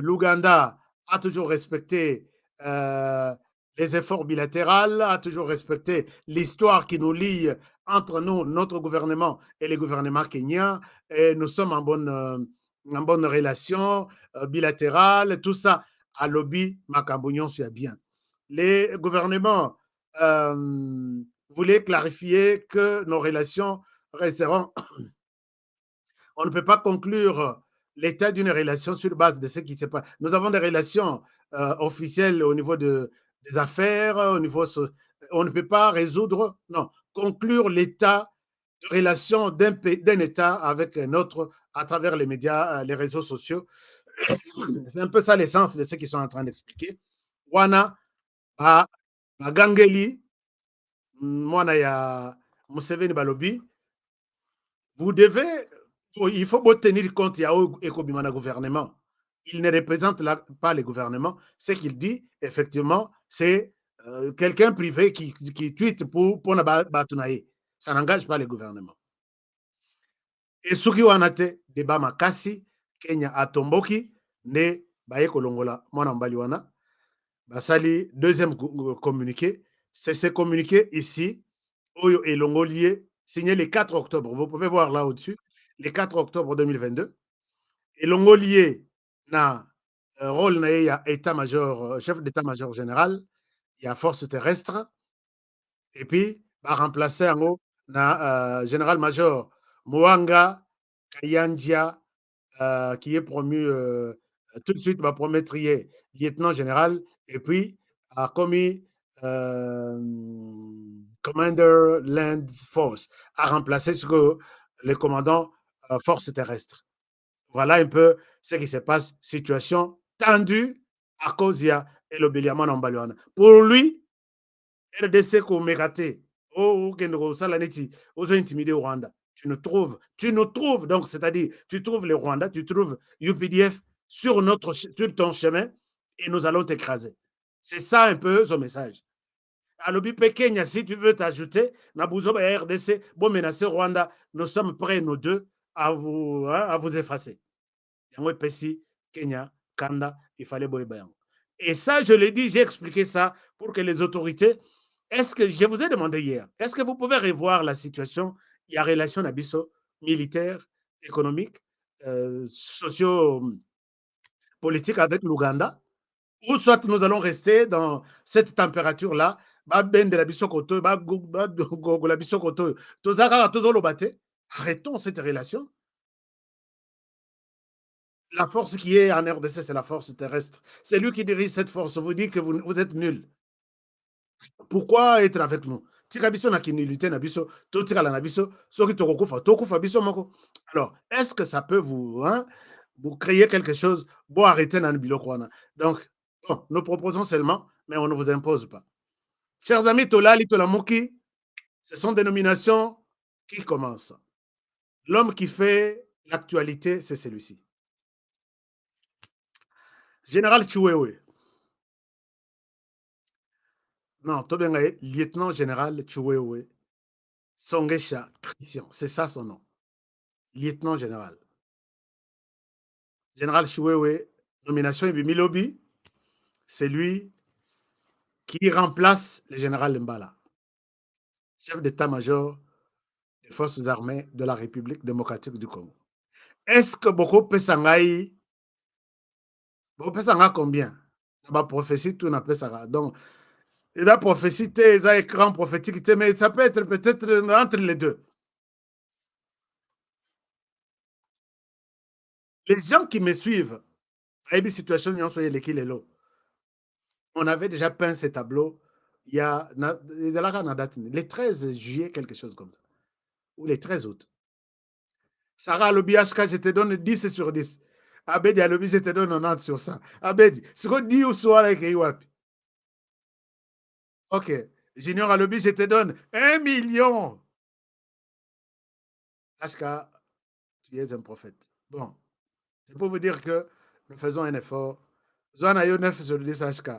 [SPEAKER 4] l'Ouganda a toujours respecté les efforts bilatéraux, a toujours respecté l'histoire qui nous lie entre nous, notre gouvernement et les gouvernements kenyans. Et nous sommes en bonne relation bilatérale, tout ça. À lobby, Makambunion soit bien. Les gouvernements voulaient clarifier que nos relations resteront. On ne peut pas conclure l'état d'une relation sur base de ce qui se passe. Nous avons des relations officielles au niveau des affaires, on ne peut pas résoudre, non, conclure l'état de relation d'un État avec un autre à travers les médias, les réseaux sociaux. C'est un peu ça l'essence de ce qu'ils sont en train d'expliquer. Wana, Gangeli, Mwana ya Museveni Balobi, vous devez, il faut tenir compte, il y a un gouvernement. Il ne représente pas le gouvernement. Ce qu'il dit, effectivement, c'est quelqu'un privé qui tweet pour Batunaye. Ça n'engage pas le gouvernement. Et Suki Wanate, débat makasi, Kenya atomboki, ne baye kolongola, mwana mbali wana. Basali, deuxième communiqué, c'est ce communiqué ici, Oyo et Longolier, signé le 4 octobre. Vous pouvez voir là au-dessus, le 4 octobre 2022. Et Longolier, na rôle na ya état-major, chef d'état-major général, il y a force terrestre. Et puis, va remplacer en haut, na général-major Mwanga Kayandia, qui est promu tout de suite, va promettre lieutenant général. Et puis, a commis Commander Land Force, a remplacé ce que le commandant force terrestre. Voilà un peu ce qui se passe. Situation tendue à cause de l'obéliament en Baluana. Pour lui, RDC Komekate, aux intimidés au Rwanda. Tu nous trouves, donc c'est-à-dire, tu trouves le Rwanda, tu trouves UPDF sur ton chemin et nous allons t'écraser. C'est ça un peu son message. Alobi Kenya, si tu veux t'ajouter, Nabouzo RDC, bon menacer Rwanda, nous sommes prêts, nous deux, à vous effacer. Yango Pessi, Kenya, Kanda, il fallait Boybayan. Et ça, je l'ai dit, j'ai expliqué ça pour que les autorités. Est-ce que je vous ai demandé hier, est-ce que vous pouvez revoir la situation? Il y a relation abisso militaire, économique, socio-politique avec l'Ouganda, ou soit nous allons rester dans cette température-là. Arrêtons cette relation. La force qui est en RDC, c'est la force terrestre. C'est lui qui dirige cette force. Vous dit que vous êtes nul. Pourquoi être avec nous? Alors, est-ce que ça peut vous créer quelque chose? Bon, arrêtez dans le bilokwana. Donc, bon, nous proposons seulement, mais on ne vous impose pas. Chers amis, Tolali, Tolamuki, ce sont des nominations qui commencent. L'homme qui fait l'actualité, c'est celui-ci. Général Chiwewe. Non, Tobenga est lieutenant général Chiwewe. Songesha Christian, c'est ça son nom. Lieutenant général. Général Chiwewe, nomination Ibimi Lobi, c'est lui qui remplace le général Mbala, chef d'état-major des forces armées de la République démocratique du Congo. Est-ce que beaucoup Pesangaï, beaucoup Pesanga combien? La prophétie, tout n'a pas ça. Donc, la prophétie, c'est un écran prophétique, mais ça peut être peut-être entre les deux. Les gens qui me suivent, situation, on avait déjà peint ces tableaux il y a les 13 juillet, quelque chose comme ça, ou les 13 août. Sarah Lobi HK, je te donne 10 sur 10. Abedi Alobi, je te donne 90 sur 100. Abedi, ce qu'on dit ou soit avec Iwapi. Ok. Junior Alobi, je te donne 1 million. HK, tu es un prophète. Bon, c'est pour vous dire que nous faisons un effort. Zoana Yo 9 sur 10 HK.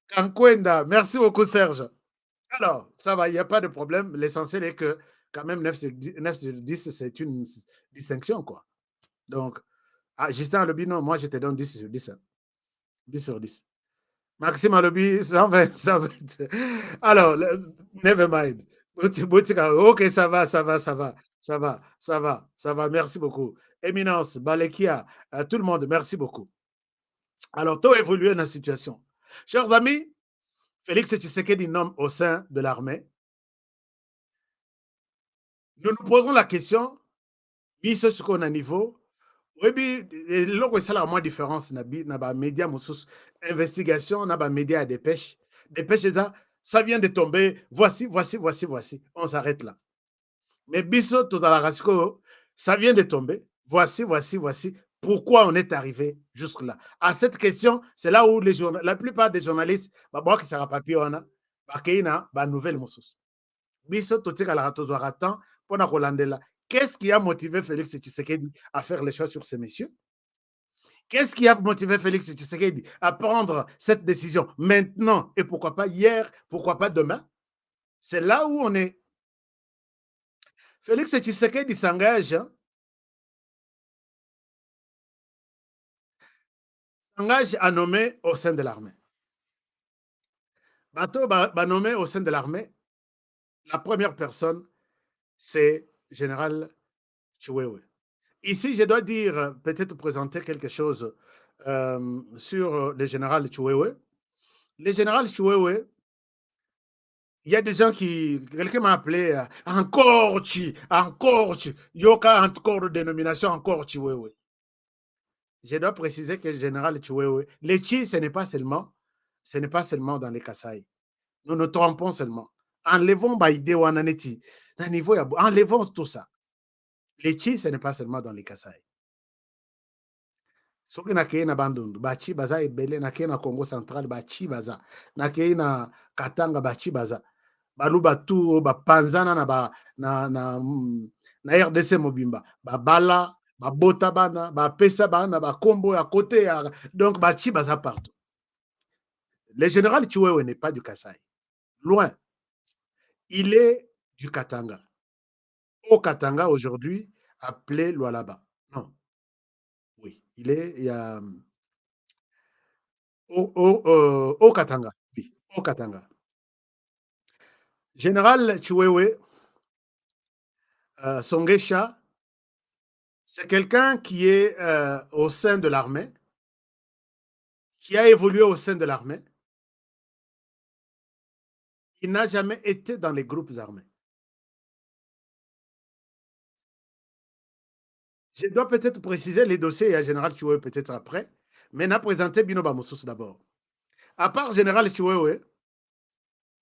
[SPEAKER 4] Kankwenda, merci beaucoup Serge. Alors, ça va, il n'y a pas de problème. L'essentiel est que quand même 9 sur 10, c'est une distinction, quoi. Donc, Justin Alobi, non, moi je te donne 10 sur 10. 10 sur 10. Maxime Alobi, 120, 120. Alors, never mind. Ok, ça va, ça va, ça va, ça va, ça va, ça va, merci beaucoup. Éminence, Balekia, tout le monde, merci beaucoup. Alors, tout évolué dans la situation. Chers amis, Félix Tshisekedi nomme au sein de l'armée. Nous nous posons la question, biso ce qu'on a niveau, oui, eloko esalaka mwa différence na bamédia mosusu investigation na bamédia ya dépêche eza ça vient de tomber, voici on s'arrête là. Mais biso tozalaka sikoyo ça vient de tomber, voici pourquoi on est arrivé jusque là. À cette question, c'est là où la plupart des journalistes babwakisaka papier wana bakei na banouvelle mosusu. Biso totikalaka tozwaka temps mpona kolandela. Qu'est-ce qui a motivé Félix Tshisekedi à faire les choses sur ces messieurs? Qu'est-ce qui a motivé Félix Tshisekedi à prendre cette décision maintenant et pourquoi pas hier, pourquoi pas demain? C'est là où on est. Félix Tshisekedi s'engage à nommer au sein de l'armée. Bateau va nommer au sein de l'armée. La première personne, c'est Général Chiwewe. Ici, je dois dire, peut-être présenter quelque chose sur le général Chiwewe. Le général Chiwewe, il y a des gens qui. Quelqu'un m'a appelé encore Chi, Yoka encore dénomination encore Chiwewe. Je dois préciser que le général Chiwewe, le Chi, ce n'est pas seulement dans les Kasaï. Nous nous trompons seulement. Enlevons Baïdé ou Ananeti. Enlevons tout ça. Le Chi, ce n'est pas seulement dans les Kasaï. Soki nakei na bandundu bachi baza ebele, nakei na Congo central bachi baza, nakei na Katanga bachi baza, baluba tu bapanzana na RDC mobimba babala babota bana bapesa bana bakombo ya côté ya donc bachi baza partout. Le général Chiwewe n'est pas du Kasaï, loin. Il est du Katanga. Au Katanga aujourd'hui appelé Lualaba. Non. Oui, il y a au Katanga. Oui, au Katanga. Général Chiwewe Songesha, c'est quelqu'un qui est au sein de l'armée, qui a évolué au sein de l'armée. Il n'a jamais été dans les groupes armés. Je dois peut-être préciser les dossiers à Général Chiwewe peut-être après, mais n'a présenté Binoba Moussous d'abord. À part Général Chiwewe,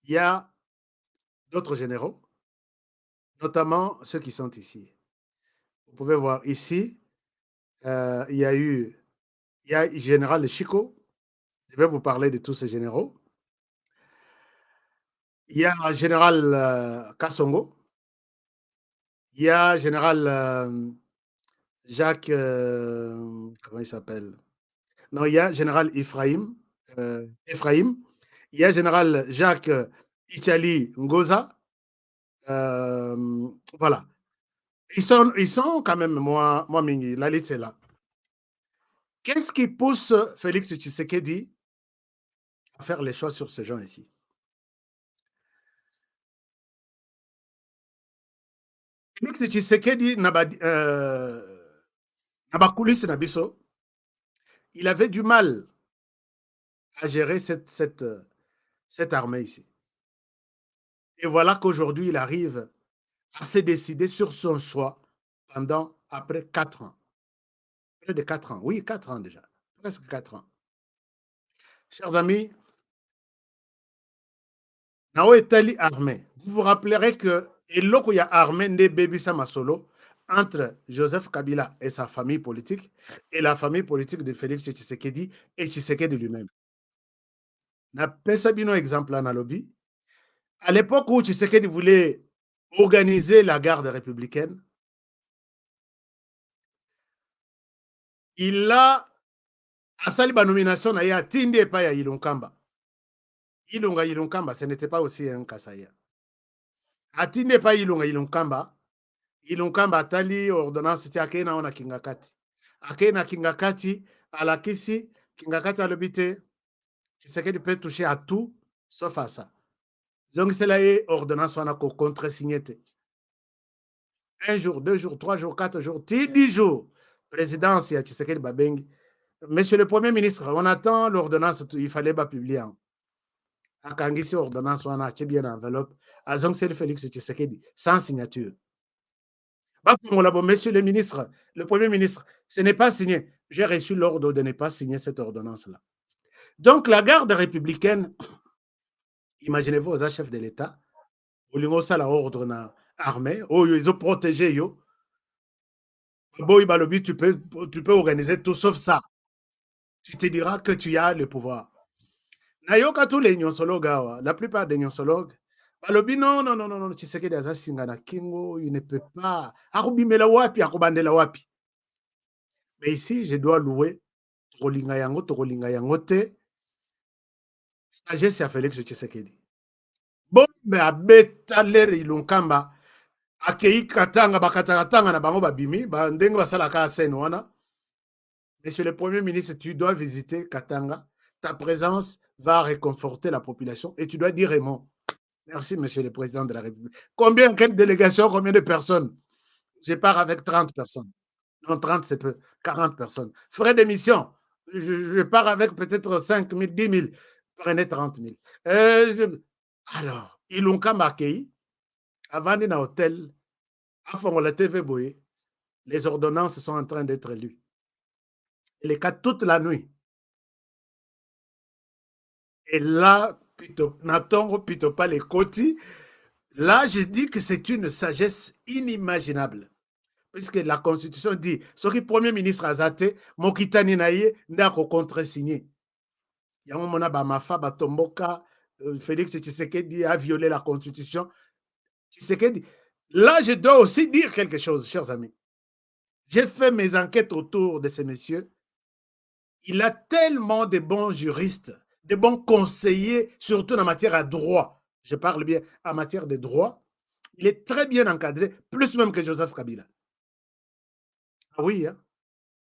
[SPEAKER 4] il y a d'autres généraux, notamment ceux qui sont ici. Vous pouvez voir ici, il y a Général Chico. Je vais vous parler de tous ces généraux. Il y a Général Kassongo. Il y a Général Jacques, comment il s'appelle? Non, il y a général Ephraim, Ephraim. Il y a général Jacques Ichali Ngoza. Voilà. Ils sont quand même moi mingi. La liste est là. Qu'est-ce qui pousse Félix Tshisekedi à faire les choix sur ces gens ici? Félix Tshisekedi Nabakulis Nabiso, il avait du mal à gérer cette armée ici. Et voilà qu'aujourd'hui, il arrive à se décider sur son choix pendant après 4 ans. Près de 4 ans. Oui, 4 ans déjà. Presque 4 ans. Chers amis, Nao Etali armée. Vous vous rappellerez que Eloko ya armée ne Bebisa Masolo entre Joseph Kabila et sa famille politique et la famille politique de Félix Tshisekedi et Tshisekedi lui-même. Na Pesabino exemple en lobby. À l'époque où Tshisekedi voulait organiser la garde républicaine, il a asali ba nomination na ya tindi epa ya Ilunkamba. Ilunkamba, ce n'était pas aussi un Kasaya. Atindi epa Ilunkamba, Ilunkamba atali ordonnance ti akei na ona Kingakati. Akei na Kingakati, alakisi, Kingakati alobi te, Tshisekedi peut toucher à tout, sauf à ça. Donc c'est là ordonnance wana ko contre-signé te. 1 jour, 2 jours, 3 jours, 4 jours, 10 jours. Présidence ya Tshisekedi Babengi. Monsieur le Premier ministre, on attend l'ordonnance, il fallait pas publier. Akangisi ordonnance wana atie bien enveloppe. Azong Félix Tshisekedi, sans signature. Monsieur le ministre, le Premier ministre, ce n'est pas signé. J'ai reçu l'ordre de ne pas signer cette ordonnance-là. Donc la garde républicaine, imaginez-vous aux chefs de l'État, ça la ordre na armée, ils ont protégé yo. Tu peux organiser tout sauf ça. Tu te diras que tu as le pouvoir. Nayoka tous les nyonsologues, la plupart des nyonsologues, balobi non, Tshisekedi aza singa na kingo, il ne peut pas. Akubimela wapi, akubandela wapi. Mais ici, je dois louer Tokolinga yango te. Sagesse ya Félix Tshisekedi. Bon, mais abeta l'air Ilunkamba, akei katanga bakatanga na bango babimi, ndenge basalaka scène wana. Monsieur le Premier ministre, tu dois visiter Katanga. Ta présence va réconforter la population et tu dois dire un mot. Merci, Monsieur le Président de la République. Quelle délégation, combien de personnes? Je pars avec 30 personnes. Non, 30, c'est peu. 40 personnes. Frais d'émission, je pars avec peut-être 5 000, 10 000. Prenez 30 000. Alors, ils l'ont marqué. Avant d'un hôtel, à fond la TV Boye, les ordonnances sont en train d'être lues. Les cas toute la nuit. Et là, Natongo Pitopa les Koti, là, je dis que c'est une sagesse inimaginable. Puisque la Constitution dit, ce qui est Premier ministre Azate, Mokitani Naye, n'a qu'au contre-signé. Yango mona Bamafa, Batomboka, Félix Tshisekedi a violé la Constitution. Tshisekedi. Là, je dois aussi dire quelque chose, chers amis. J'ai fait mes enquêtes autour de ces messieurs. Il a tellement de bons juristes, de bons conseillers, surtout en matière de droit. Je parle bien en matière de droit. Il est très bien encadré, plus même que Joseph Kabila. Ah oui, hein?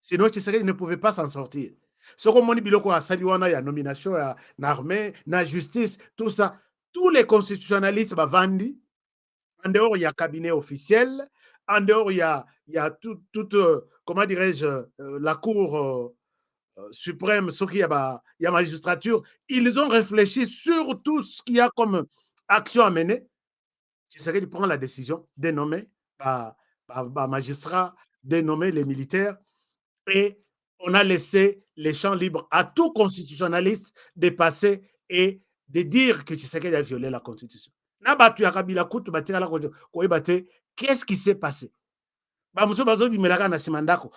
[SPEAKER 4] Sinon, Tshisekedi ne pouvait pas s'en sortir. Ce qu'on m'a dit, il y a nomination, il y a l'armée, la justice, tout ça. Tous les constitutionnalistes, Bavandi, en dehors, il y a cabinet officiel, en dehors, il y a toute comment dirais-je, la cour suprême, ce qu'il y a magistrature. Ils ont réfléchi sur tout ce qu'il y a comme action à mener. Tshisekedi prend la décision de nommer magistrat, de nommer les militaires, et on a laissé les champs libres à tout constitutionnaliste de passer et de dire que Tshisekedi a violé la Constitution. Qu'est-ce qui s'est passé?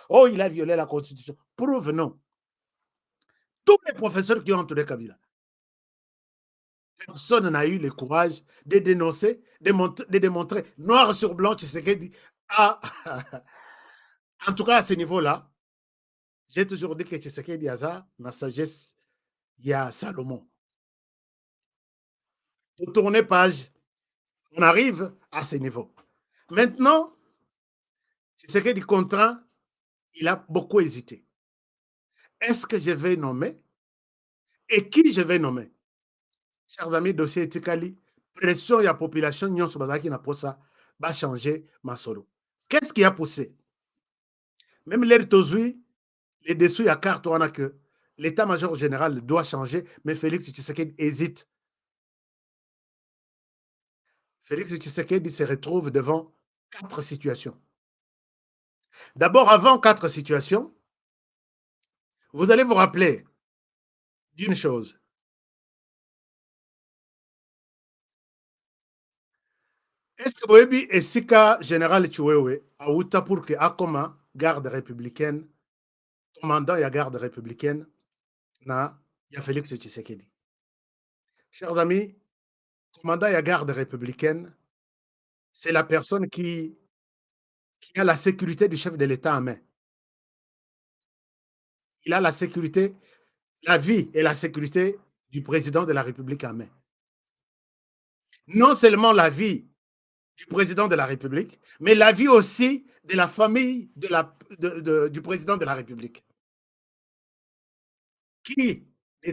[SPEAKER 4] Oh, il a violé la Constitution. Prouve non. Tous les professeurs qui ont entouré Kabila, personne n'a eu le courage de dénoncer, de démontrer noir sur blanc Tshisekedi. En tout cas, à ce niveau-là, J'ai toujours dit que Tshisekedi Aza, ma sagesse, il y a Salomon. Pour tourner page, on arrive à ce niveau. Maintenant, Tshisekedi contraint, il a beaucoup hésité. Est-ce que je vais nommer et qui je vais nommer? Chers amis, dossier Etikali, pression de la population, nous sommes va changer ma solo. Qu'est-ce qui a poussé? Même l'air Tozui, les dessous, il y a carte, on a que l'état-major général doit changer, mais Félix Tshisekedi hésite. Félix Tshisekedi se retrouve devant 4 situations. D'abord, avant 4 situations, vous allez vous rappeler d'une chose. Est-ce que vous avez vu Esika général Chiwewe à Outa pour que Akoma, garde républicaine, commandant et garde républicaine, na ya Félix Tshisekedi. Chers amis, commandant et garde républicaine, c'est la personne qui a la sécurité du chef de l'État en main. Il a la sécurité, la vie et la sécurité du président de la République en main. Non seulement la vie du président de la République, mais la vie aussi de la famille du président de la République. Qui de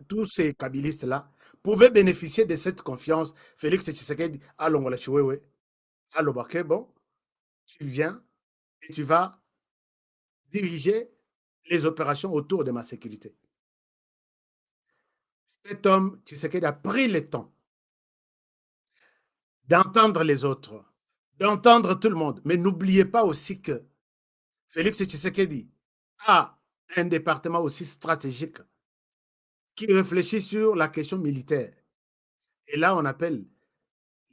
[SPEAKER 4] tous ces kabylistes-là pouvaient bénéficier de cette confiance? Félix Tshisekedi, allons, Chiwewe, allô, bon, tu viens et tu vas diriger les opérations autour de ma sécurité. Cet homme, Tshisekedi, a pris le temps d'entendre les autres, d'entendre tout le monde. Mais n'oubliez pas aussi que Félix Tshisekedi a un département aussi stratégique qui réfléchit sur la question militaire. Et là, on appelle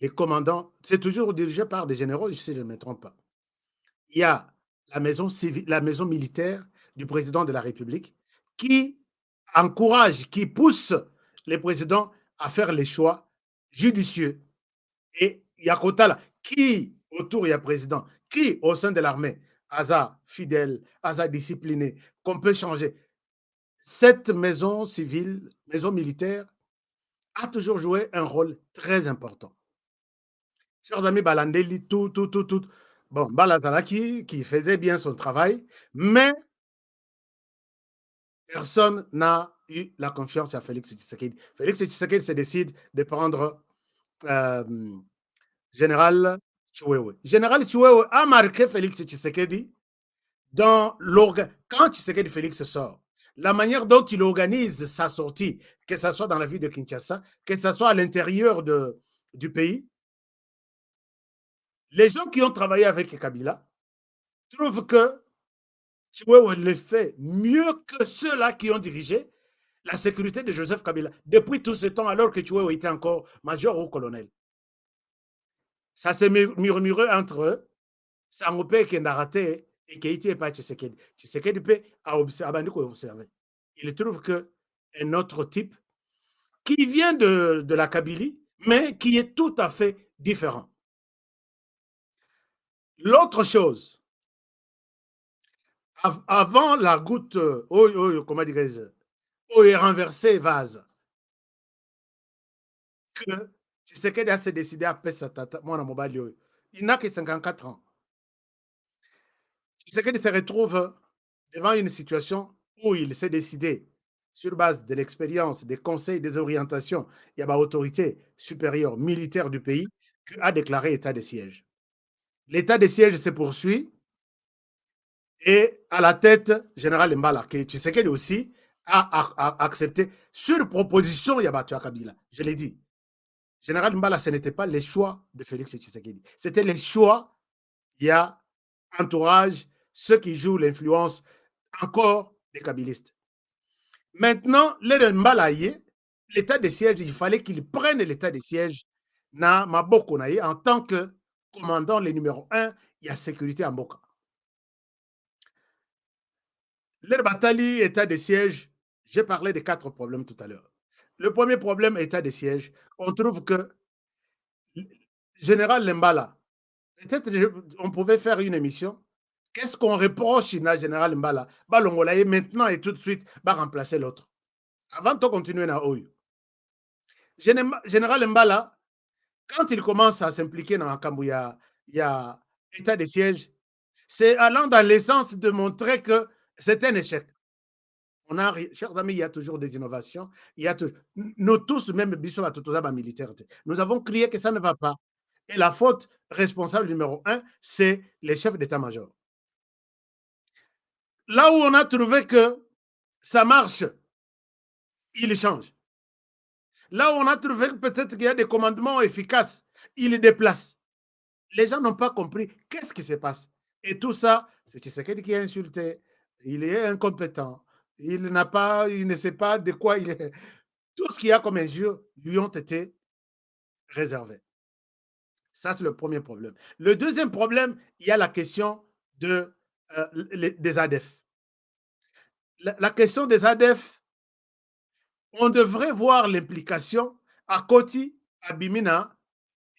[SPEAKER 4] les commandants, c'est toujours dirigé par des généraux, si je ne me trompe pas. Il y a la maison civile, la maison militaire du président de la République qui encourage, qui pousse les présidents à faire les choix judicieux. Et il y a Kotala, qui autour il y a président, qui au sein de l'armée, Aza fidèle, Aza discipliné, qu'on peut changer. Cette maison civile, maison militaire, a toujours joué un rôle très important. Chers amis, Balandeli, tout. Bon, Balazalaki, qui faisait bien son travail, mais personne n'a eu la confiance à Félix Tshisekedi. Félix Tshisekedi se décide de prendre Général Chiwewe. Général Chiwewe a marqué Félix Tshisekedi dans quand Tshisekedi Félix sort. La manière dont il organise sa sortie, que ce soit dans la ville de Kinshasa, que ce soit à l'intérieur du pays, les gens qui ont travaillé avec Kabila trouvent que Chiwewe le fait mieux que ceux-là qui ont dirigé la sécurité de Joseph Kabila depuis tout ce temps, alors que Chiwewe était encore major ou colonel. Ça s'est murmuré entre eux. Sangopé qui n'a raté et qui a été par Tshisekedi. Tshisekedi a observé. Il trouve qu'un autre type qui vient de la Kabylie, mais qui est tout à fait différent. L'autre chose, avant la goutte, comment dirais-je, est renversé vase, que Tshisekedi a se décidé à payer sa tata, il n'a que 54 ans. Tshisekedi se retrouve devant une situation où il s'est décidé, sur base de l'expérience, des conseils, des orientations, il y a l'autorité supérieure militaire du pays, qui a déclaré état de siège. L'état de siège se poursuit et à la tête, Général Mbala, qui Tshisekedi aussi a accepté, sur proposition de Yabatua Kabila. Je l'ai dit. Général Mbala, ce n'était pas les choix de Félix Tshisekedi. C'était les choix, il y a entourage, ceux qui jouent l'influence encore des kabylistes. Maintenant, l'état de siège, il fallait qu'il prenne l'état de siège na Maboko Naye en tant que commandant le numéro 1, il y a sécurité en Boka. Le Batali, état de siège, j'ai parlé de 4 problèmes tout à l'heure. Le premier problème, état de siège, on trouve que Général Lembala, peut-être on pouvait faire une émission Qu'est-ce qu'on reproche à Général Mbala? Balongolaye maintenant et tout de suite, va remplacer l'autre. Avant de continuer na Oyo. Général Mbala, quand il commence à s'impliquer dans Kambouya, il y a état de siège, c'est allant dans l'essence de montrer que c'est un échec. Chers amis, il y a toujours des innovations. Il y a nous tous, même Bissot militaire, nous avons crié que ça ne va pas. Et la faute responsable numéro 1, c'est les chefs d'état-major. Là où on a trouvé que ça marche, il change. Là où on a trouvé que peut-être qu'il y a des commandements efficaces, il les déplace. Les gens n'ont pas compris qu'est-ce qui se passe. Et tout ça, c'est Tshisekedi qui est insulté. Il est incompétent. Il ne sait pas de quoi il est. Tout ce qu'il y a comme injures lui ont été réservés. Ça, c'est le premier problème. Le deuxième problème, il y a la question des ADEF. La question des ADEF, on devrait voir l'implication à Koti, à Bimina,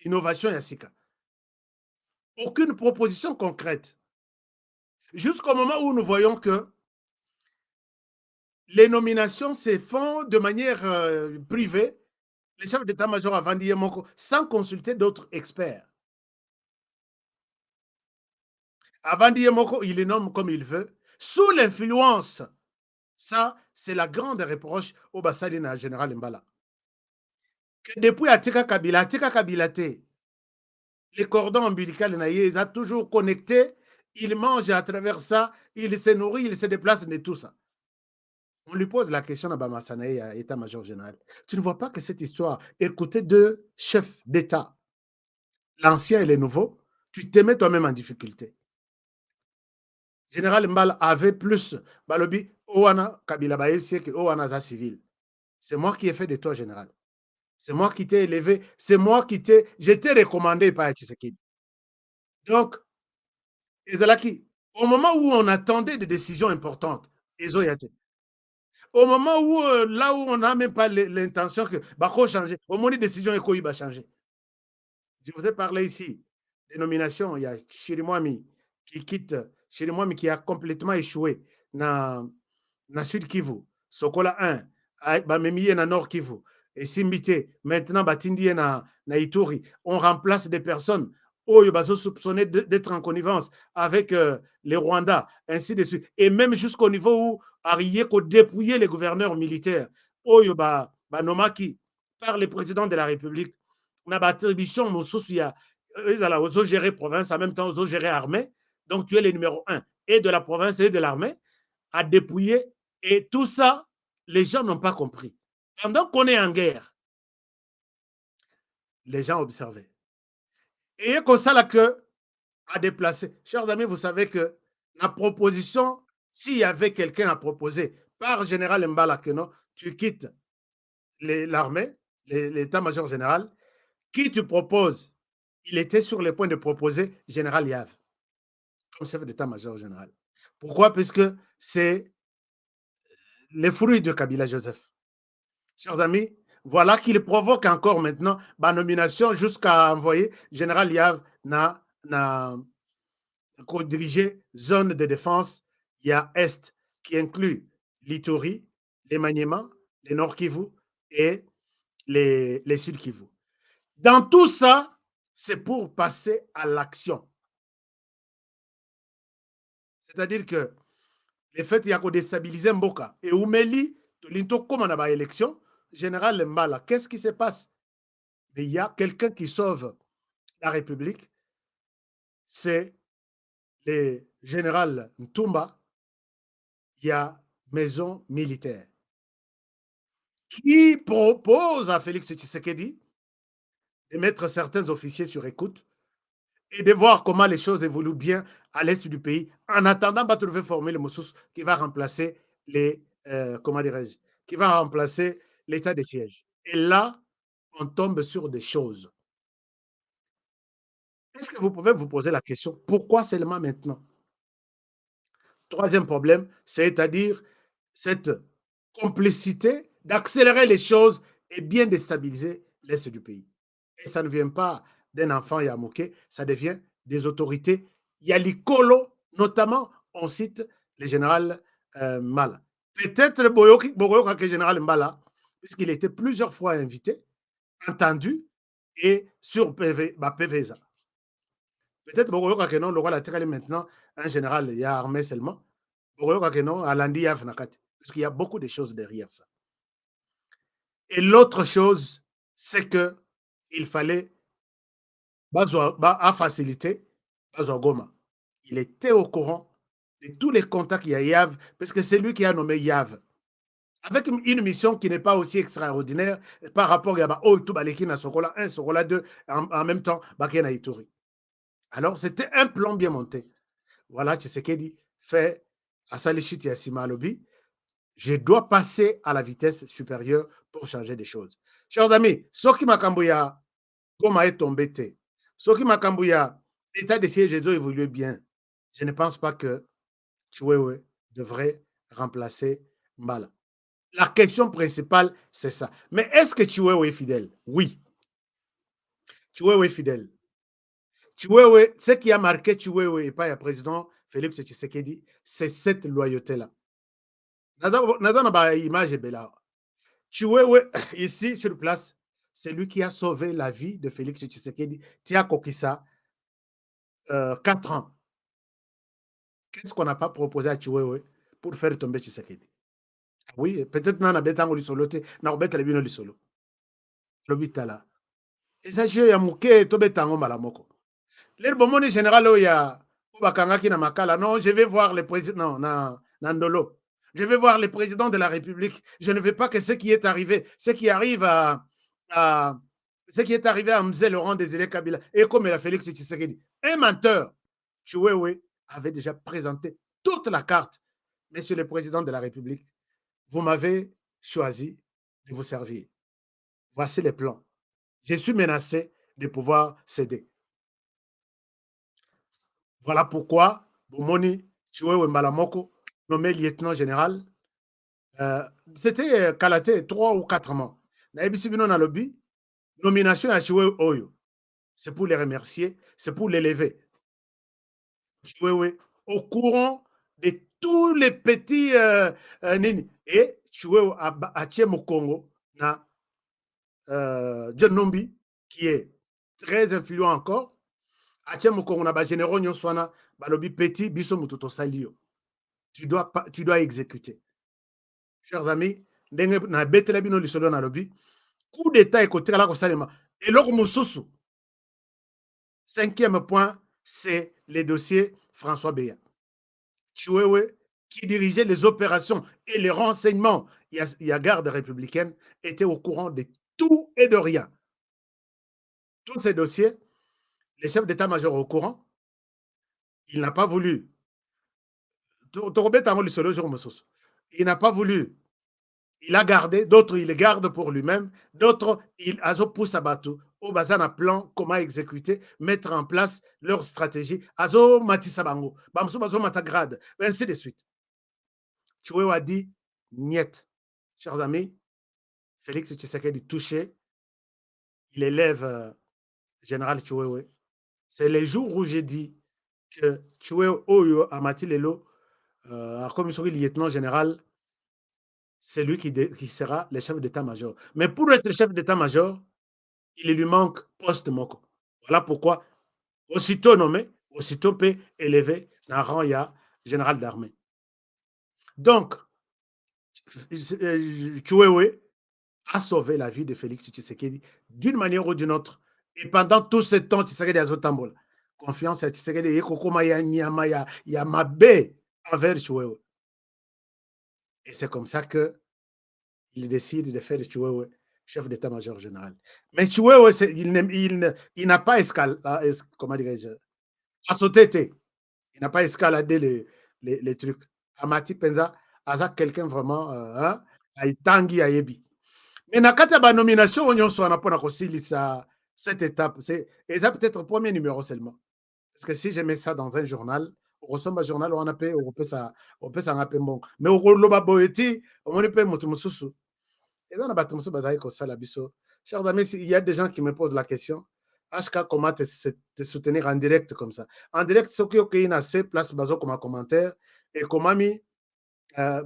[SPEAKER 4] Innovation Yassika. Aucune proposition concrète. Jusqu'au moment où nous voyons que les nominations se font de manière privée, les chefs d'état-major à Vandiyemoko, sans consulter d'autres experts. Vandiyemoko, il les nomme comme il veut, sous l'influence. Ça, c'est la grande reproche au Bassalina général Mbala. Que depuis Atika Kabila, les cordons ombilicaux, ils ont toujours connecté, il mange à travers ça, il se nourrit, il se déplace de tout ça. On lui pose la question à Bamassanaï, à état-major général. Tu ne vois pas que cette histoire, écouter deux chefs d'État, l'ancien et le nouveau, tu te mets toi-même en difficulté. Général Mbala avait plus, Balobi, Owana, Kabila Baïl, c'est que Owana za civil. C'est moi qui ai fait de toi, général. C'est moi qui t'ai élevé, c'est moi qui j'étais recommandé par Tshisekedi. Donc, Ezalaki, au moment où on attendait des décisions importantes, Ezoyate, au moment où, là où on n'a même pas l'intention que Bako changer, au moment où les décisions Ekoyi va changer. Je vous ai parlé ici des nominations. Il y a Chirimwami qui quitte, Chirimwami qui a complètement échoué dans Sud Kivu, Sokola 1, Bamemiye dans Nord Kivu, et Simbite, maintenant Batindi na Ituri. On remplace des personnes Oyo bazo soupçonné d'être en connivence avec les Rwandais, ainsi de suite. Et même jusqu'au niveau où Arié ko dépouiller les gouverneurs militaires, Oyo Nomaki, par le président de la République, on a attribution, il y a aux gérer province, en même temps aux gérer armée. Donc tu es le numéro 1 et de la province et de l'armée à dépouiller. Et tout ça, les gens n'ont pas compris. Pendant qu'on est en guerre, les gens observaient. Et comme ça, là, que à déplacer. Chers amis, vous savez que la proposition, s'il y avait quelqu'un à proposer par général Mbala Keno, tu quittes l'armée, l'état-major général, qui tu proposes? Il était sur le point de proposer général Yav comme chef d'état-major général. Pourquoi? Parce que c'est les fruits de Kabila Joseph. Chers amis, voilà qu'il provoque encore maintenant ma nomination jusqu'à envoyer général Yav na co-diriger zone de défense. Il y a Est qui inclut l'Ituri, les Maniema, les Nord Kivu et les Sud Kivu. Dans tout ça, c'est pour passer à l'action. C'est-à-dire que le fait qu'il y a déstabiliser Mboka et Oumeli, comme on a une élection, général Mbala, qu'est-ce qui se passe? Mais il y a quelqu'un qui sauve la République, c'est le général Ntumba, il y a maison militaire qui propose à Félix Tshisekedi de mettre certains officiers sur écoute et de voir comment les choses évoluent bien à l'est du pays, en attendant de trouver former le Moussous qui va remplacer qui va remplacer l'état de siège. Et là, on tombe sur des choses. Est-ce que vous pouvez vous poser la question, pourquoi seulement maintenant? Troisième problème, c'est-à-dire cette complicité d'accélérer les choses et bien déstabiliser l'est du pays. Et ça ne vient pas d'un enfant Yamoké, ça devient des autorités Yalikolo Notamment, on cite le général Mbala. Peut-être Bogoyoka que le général Mbala, puisqu'il était plusieurs fois invité, entendu et sur PVSA. Peut-être Bogoyoka que non, le roi l'a maintenant un général, il y a armé seulement. Bogoyoka que non, Alandi Yafnakati, puisqu'il y a beaucoup de choses derrière ça. Et l'autre chose, c'est que il fallait faciliter Goma. Il était au courant de tous les contacts qu'il y a Yav, parce que c'est lui qui a nommé Yav. Avec une mission qui n'est pas aussi extraordinaire par rapport à un Sokola 2, en même temps, Bakena Ituri. Alors, c'était un plan bien monté. Voilà, Tshisekedi fait à Salichit et à Alobi. Je dois passer à la vitesse supérieure pour changer des choses. Chers amis, Soki Makambouya, Goma est tombé. Soki Makambouya, l'état de siège doit évoluer bien. Je ne pense pas que Chiwewe devrait remplacer Mbala. La question principale, c'est ça. Mais est-ce que Chiwewe est fidèle? Oui. Chiwewe est fidèle. Chiwewe, ce qui a marqué Chiwewe et pas le président Félix Tshisekedi, c'est cette loyauté-là. Nazana ba image bela. Chiwewe, ici sur place, c'est lui qui a sauvé la vie de Félix Tshisekedi. Tia Kokissa, 4 ans. Qu'est-ce qu'on n'a pas proposé à Chiwewe pour faire tomber Tshisekedi? Oui, peut-être que nous avons solo, nous avons le solo. L'hôpital. Et ça, je suis mouké, to betango malamoko. Le bomoni général, il y a Bakangaki na Makala. Non, je vais voir le président, non, Nandolo. Je vais voir le président de la République. Je ne veux pas que ce qui est arrivé, ce qui arrive à Mzé Laurent Désiré Kabila, et comme il a Félix Tshisekedi, un menteur. Chiwewe avait déjà présenté toute la carte. Monsieur le président de la République, vous m'avez choisi de vous servir. Voici les plans. Je suis menacé de pouvoir céder. Voilà pourquoi Bomoni Chiwewe Mbalamoko, nommé lieutenant général, c'était Kalaté 3 ou 4 mois. Naïbisi Bino na lobby, nomination à Chiwewe Oyo. C'est pour les remercier, c'est pour l'élever. Chiwewe, au courant de tous les petits nini. Et Chiwewe a Tchemo Congo, na John Nombi, qui est très influent encore. Atia Mokongo na ba généraux nyoswana balobi petit biso mututo salio. Tu dois exécuter. Chers amis, ndenge na betela bino lisolo na lobi, coup d'état ekotika la ko salema. Et loko mususu. 5e point, c'est le dossier François Beya. Chiwewe, qui dirigeait les opérations et les renseignements, il y a garde républicaine, était au courant de tout et de rien. Tous ces dossiers, les chefs d'état-major au courant, il n'a pas voulu. Il n'a pas voulu. Il a gardé, d'autres il les garde pour lui-même, d'autres il a poussé à bateau. Au bazar un plan, comment exécuter, mettre en place leur stratégie. Azo matisabango, bamsou bazo matagrade, ainsi de suite. Chiwewe a dit, niet. Chers amis, Félix Tshisekedi touché, il élève général Chiwewe. C'est les jours où j'ai dit que Chiwewe Oyo Amati Lelo, comme il serait lieutenant général, c'est lui qui sera le chef d'état-major. Mais pour être chef d'état-major, il lui manque poste moko. Voilà pourquoi, aussitôt nommé, aussitôt peut élever dans rang il y a général d'armée. Donc, Chiwewe a sauvé la vie de Félix Tshisekedi d'une manière ou d'une autre. Et pendant tout ce temps, Tshisekedi a zotambola. Confiance à Tshisekedi, il y a ma baie envers Chiwewe. Et c'est comme ça qu'il décide de faire Chiwewe chef d'état-major général. Mais Chiwewe, il n'a pas comment dirais-je, il n'a pas escaladé les trucs. Amati Penza, Aza quelqu'un vraiment, Aitangi Ayebi. Mais dans la nomination, on a pas cette étape. C'est peut-être le premier numéro seulement. Parce que si je mets ça dans un journal, on ressemble à un journal, on peut s'en appeler bon. Mais on peut et dans la bataille, chers amis, il y a des gens qui me posent la question. HK comment te soutenir en direct comme ça. En direct, ce qui est na C place bazo comme commentaire et comment mi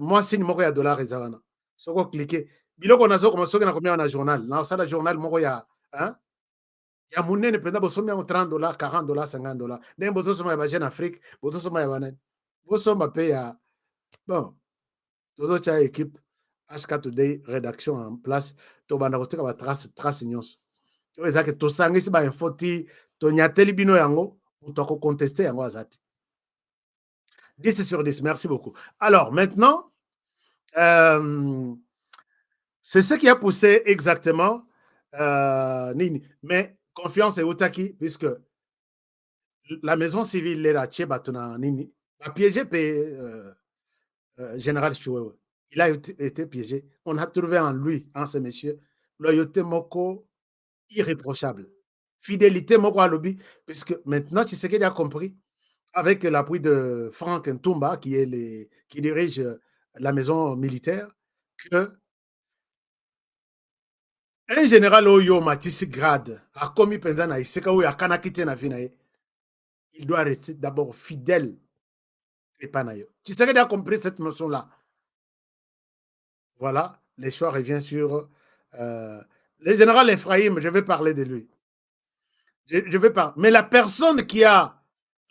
[SPEAKER 4] moi signe moko ya dollar ezana. Ce qu'on cliquer. Biloko nazo comme ce na combien na journal. Na ça la journal moko ya hein ya munene penda bosomi yango 30 dollars, 40 dollars, 50 dollars. Ndenge bozosoma ya ba Jeune Afrique, bozosoma ya banani. Bosoma pe ya bon, tozotya équipe HK Today rédaction en place tobanda kotika ba trace nyonso. Oyo eza ke tosangisi ba info ti tonyateli bino yango moto akoconteste yango aza te. 10 sur 10, merci beaucoup. Alors maintenant, c'est ce qui a poussé exactement Nini. Mais confiance et Outaki, puisque la maison civile est là, Batuna Nini, a piégé Général Chouewe. Il a été piégé. On a trouvé en lui, en ce monsieur, loyauté moko irréprochable. Fidélité moko à lobby, puisque maintenant, tu sais qu'il a compris, avec l'appui de Franck Ntumba, qui dirige la maison militaire, que un général Oyo Matisse Grade a commis Penzana Iseka ou Yakanakite na vie, il doit rester d'abord fidèle et pas naïf. Tu sais qu'il a compris cette notion-là. Voilà, les choix reviennent sur le général Ephraim, je vais parler de lui. Je vais parler. Mais la personne qui a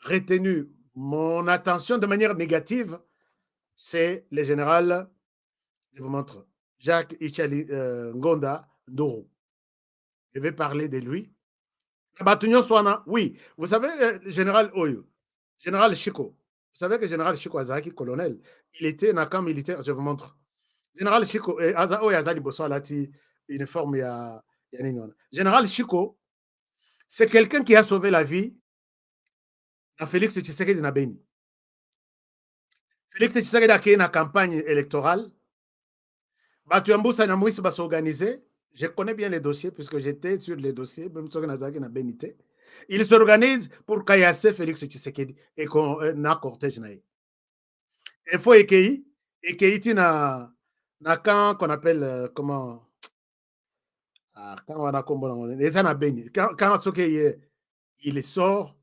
[SPEAKER 4] retenu mon attention de manière négative, c'est le général, je vous montre, Jacques Ichali Ngonda Ndoro. Je vais parler de lui. Oui, vous savez, général Oyo, général Chico, vous savez que général Chico Azaki, colonel, il était dans un camp militaire, je vous montre. Général Chico, Oyo Azali Bosso Alati, uniforme, Général Chico, c'est quelqu'un qui a sauvé la vie à Félix Tshisekedi na Beni. Félix Tshisekedi a créé une campagne électorale. Batu Yamboussa na Moïse va s'organiser. Je connais bien les dossiers puisque j'étais sur les dossiers, même si on a Benité. Ils s'organisent pour caillasser Félix Tshisekedi et qu'on a cortège. Il faut Ekei na camp qu'on appelle comment quand on a combo les Anabeni. Quand il sort,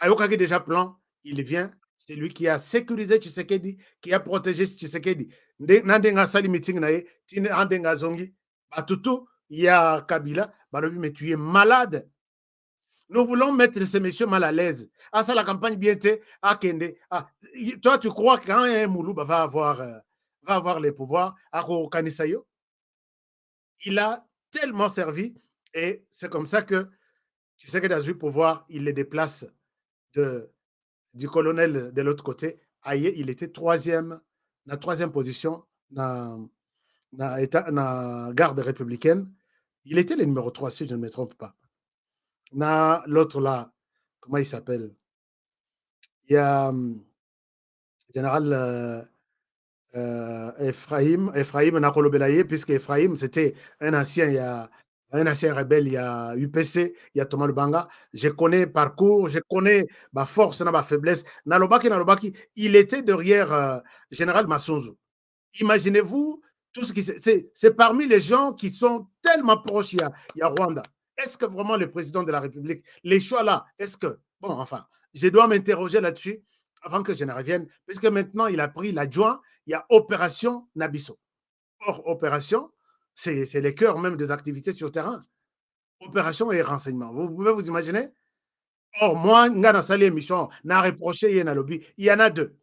[SPEAKER 4] Ayokaki déjà plan, il vient, c'est lui qui a sécurisé Tshisekedi, qui a protégé Tshisekedi. Nandenga sali meeting nae, tine andenga zongi, batutu, il y a Kabila, balobi, mais tu es malade. Nous voulons mettre ces messieurs mal à l'aise. Ah, ça, la campagne bien été, ah, Kende. Ah, toi, tu crois que quand un Moulouba va avoir les pouvoirs, à Kanisayo, il a tellement servi, et c'est comme ça que Tshisekedi a eu pouvoir, il les déplace du colonel de l'autre côté. Aïe, il était la troisième position dans la garde républicaine. Il était le numéro 3, si je ne me trompe pas. L'autre là, comment il s'appelle? Il y a général Ephraim Nakolobelaye, puisque Ephraim, c'était un ancien rebelle, il y a UPC, il y a Thomas Lubanga. Je connais parcours, je connais ma force, ma faiblesse. Nalobaki, il était derrière général Massonzo. Imaginez-vous tout ce qui c'est parmi les gens qui sont tellement proches. Il y a Rwanda. Est-ce que vraiment le président de la République, les choix là, est-ce que, bon, enfin, je dois m'interroger là-dessus avant que je ne revienne, puisque maintenant il a pris l'adjoint, il y a Opération Nabiso. Or, Opération, c'est le cœur même des activités sur le terrain. Opération et renseignement. Vous pouvez vous imaginer? Or, moi, dans cette émission, n'a reproché, il y en a deux.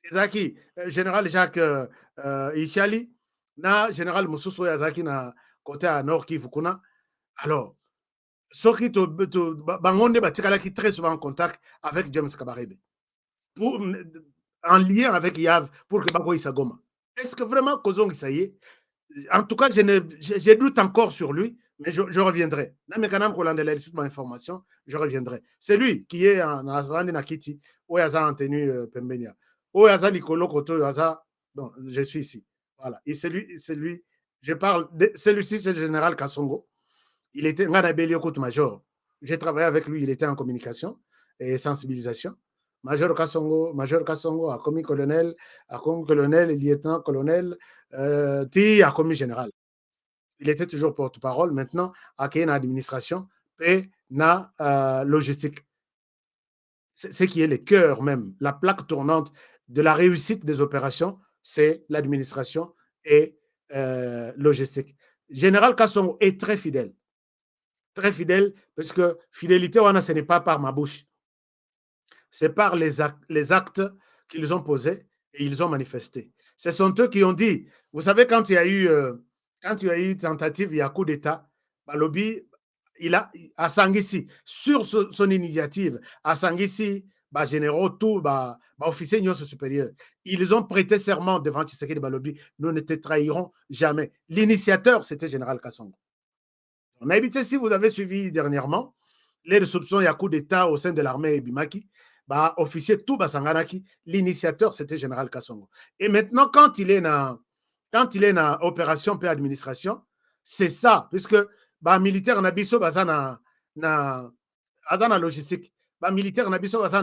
[SPEAKER 4] Ezaki, général Jacques Ichali, na général Moussousso Yazaki na côté à Nord Kivu kuna. Alors, ceux qui bangonde batikala qui très souvent en contact avec James Kabarebe. En lien avec Yav pour que Bako Isagoma. Est-ce que vraiment Kozong Isaye? En tout cas, je doute encore sur lui, mais je reviendrai. Je reviendrai. C'est lui qui est en Nakiti, où il y a en tenue Pembenia. Où il y a Likolo Koto, bon, je suis ici. Voilà. Et c'est lui, je parle, celui-ci, c'est le général Kassongo. Il était major. J'ai travaillé avec lui, il était en communication et sensibilisation. Major Kassongo a commis colonel, lieutenant-colonel, a commis général. Il était toujours porte-parole. Maintenant, à une administration, et na logistique. Ce qui est le cœur même, la plaque tournante de la réussite des opérations, c'est l'administration et logistique. Général Kassongo est très fidèle parce que fidélité, ce n'est pas par ma bouche, c'est par les actes qu'ils ont posés et ils ont manifesté. Ce sont eux qui ont dit, vous savez, quand il y a eu tentative, il y a coup d'État, Balobi, il a à Sangisi, sur son initiative, à Sangisi, généraux, tout, officiers supérieurs, ils ont prêté serment devant Tshisekedi Balobi, nous ne te trahirons jamais. L'initiateur, c'était Général Kassongo. On a évité, si vous avez suivi dernièrement, les soupçons, il y a coup d'État au sein de l'armée Bimaki, officier tout Basanganaki, l'initiateur, c'était Général Kassongo. Et maintenant, quand il est dans opération paix administration, c'est ça, puisque militaire na biso baza na logistique, militaire na biso baza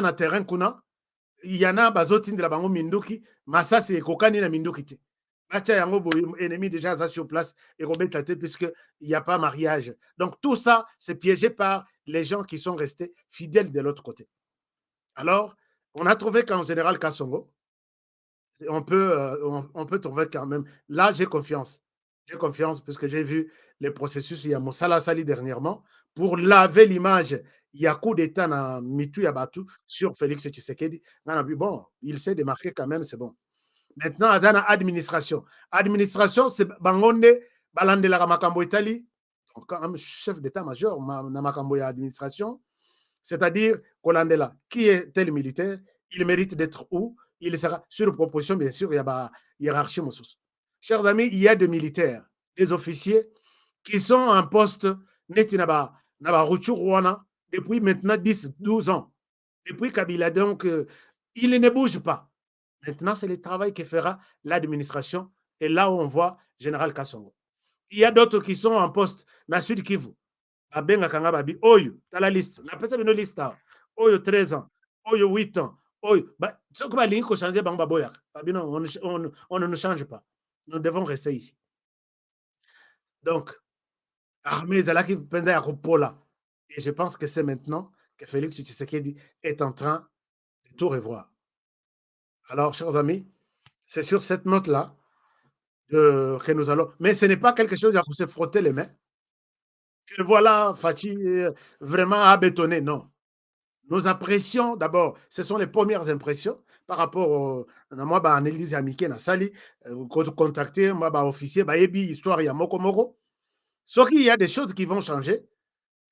[SPEAKER 4] na terrain kuna, il y en a bazotindela bango minduki, masasi ekokani na minduki te. Bacha yango boye, ennemi déjà aza sur place et Robert puisque il n'y a pas mariage. Donc tout ça, c'est piégé par les gens qui sont restés fidèles de l'autre côté. Alors, on a trouvé qu'en général Kassongo, on peut trouver quand même. Là, j'ai confiance. J'ai confiance parce que j'ai vu les processus. Il y a Moussala Sali dernièrement pour laver l'image. Il y a coup d'État dans Mitu Yabatu sur Félix Tshisekedi. Bon, il s'est démarqué quand même, c'est bon. Maintenant, à la administration. Administration, c'est Bangonde, Balandela Makambo Italie. Donc, comme chef d'état-major, na Makambo administration. C'est-à-dire, Kolandela, qui est tel militaire, il mérite d'être où? Il sera sur proposition, bien sûr, il y a une hiérarchie. Chers amis, il y a des militaires, des officiers qui sont en poste depuis maintenant 10-12 ans. Depuis Kabila, donc, il ne bouge pas. Maintenant, c'est le travail que fera l'administration. Et là où on voit Général Kassongo. Il y a d'autres qui sont en poste dans Sud Kivu. Babenga kanga babi oyo tala liste na pesa bino liste oyo 13 ans oyo 8 ans oyo ce que balingi ko changer bango baboya babino on ne nous change pas, nous devons rester ici. Donc armée zalaki penda ya kopola, et je pense que c'est maintenant que Félix Tshisekedi est en train de tout revoir. Alors chers amis, c'est sur cette note là que nous allons, mais ce n'est pas quelque chose à se frotter les mains. Que voilà, Fachi, vraiment à bétonner, non. Nos impressions, d'abord, ce sont les premières impressions par rapport à moi, analyse américaine, na sali, contacter, moi, officier, ebi, histoire, il y a moko moko. Sauf qu'il y a des choses qui vont changer.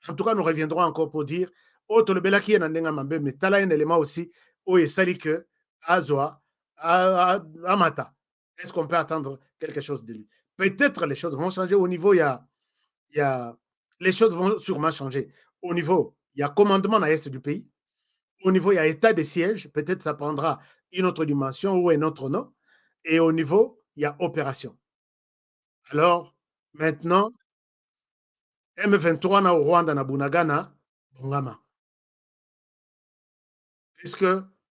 [SPEAKER 4] En tout cas, nous reviendrons encore pour dire, tolobela ki na ndenga mambe, mais tala un élément aussi, sali que, azoa, amata. Est-ce qu'on peut attendre quelque chose de lui? Peut-être les choses vont changer au niveau, les choses vont sûrement changer. Au niveau, il y a commandement à l'est du pays. Au niveau, il y a état de siège. Peut-être ça prendra une autre dimension ou un autre nom. Et au niveau, il y a opération. Alors, maintenant, M23 na au Rwanda na Bunagana, Bongama. Puisque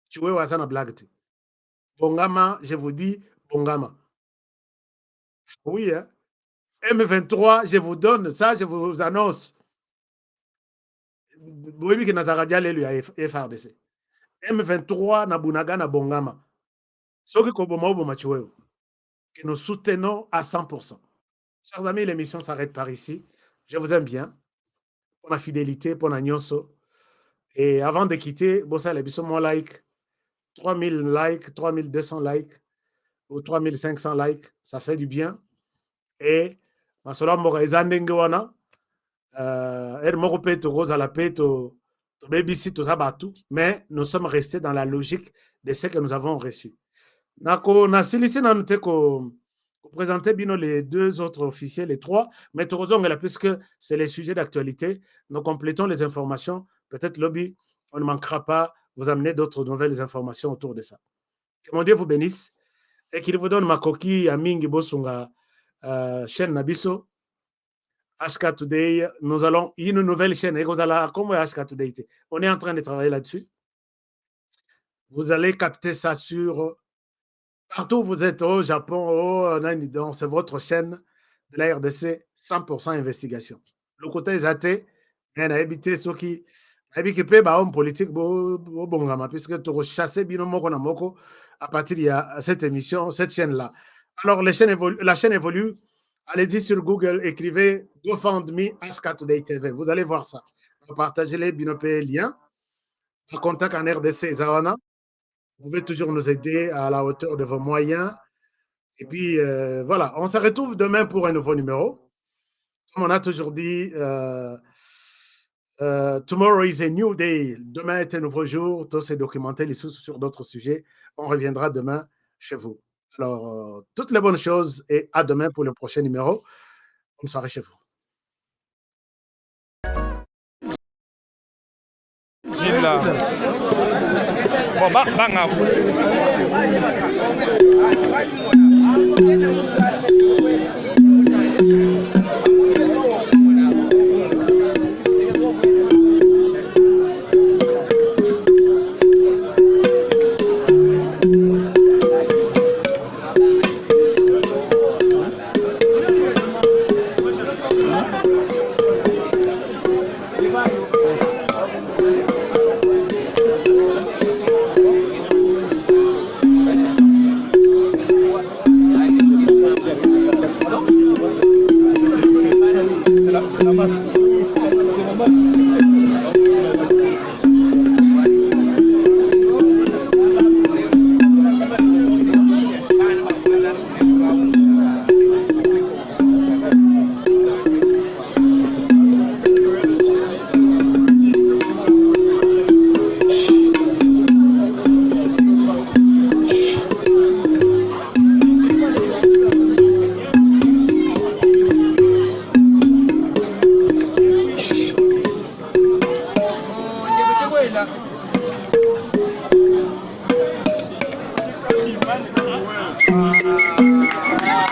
[SPEAKER 4] tu es Wazana Blagte. Bongama, je vous dis, Bongama. Oui, hein? M23, je vous donne ça, je vous annonce. Oui, qui n'a pas lui à FRDC. M23 na Bunaga na Bongama. Ce que nous soutenons à 100%. Chers amis, l'émission s'arrête par ici. Je vous aime bien. Pour la fidélité, pour la nyonso. Et avant de quitter, bossa les bisous, mon like. 3000 likes, 3200 likes ou 3500 likes, ça fait du bien. Et masola mboka ezandenge wana moko pe to roza la pe to babysit to sabatu, mais nous sommes restés dans la logique de ce que nous avons reçu. Nako na silisi na nte ko présenter bino les deux autres officiers, les trois, mais là puisque c'est les sujets d'actualité, nous complétons les informations. Peut-être lobby, on ne manquera pas vous amener d'autres nouvelles informations autour de ça. Que mon Dieu vous bénisse et qu'il vous donne ma coquille à Mingi Bosunga chaîne Nabiso. HK Today, nous allons une nouvelle chaîne. HK Today. On est en train de travailler là-dessus. Vous allez capter ça sur partout où vous êtes, au Japon, c'est votre chaîne de la RDC 100% investigation. le côté zaté, mais na habité ceux qui habité pe ba homme politique bo bongama puisque tu chasser bino moko na moko à partir de cette émission, cette chaîne là. Alors la chaîne évolue. Allez-y sur Google, écrivez GoFundMe Ashka Today TV. Vous allez voir ça. Partagez-les, binopé lien. En contact en RDC Zawana. Vous pouvez toujours nous aider à la hauteur de vos moyens. Et puis, voilà, on se retrouve demain pour un nouveau numéro. Comme on a toujours dit, tomorrow is a new day. Demain est un nouveau jour. Tous ces documentés les sur d'autres sujets. On reviendra demain chez vous. Alors, toutes les bonnes choses et à demain pour le prochain numéro. Bonne soirée chez vous.
[SPEAKER 5] Gila. Bon, bang. C'est la masse.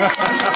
[SPEAKER 5] Ha ha ha.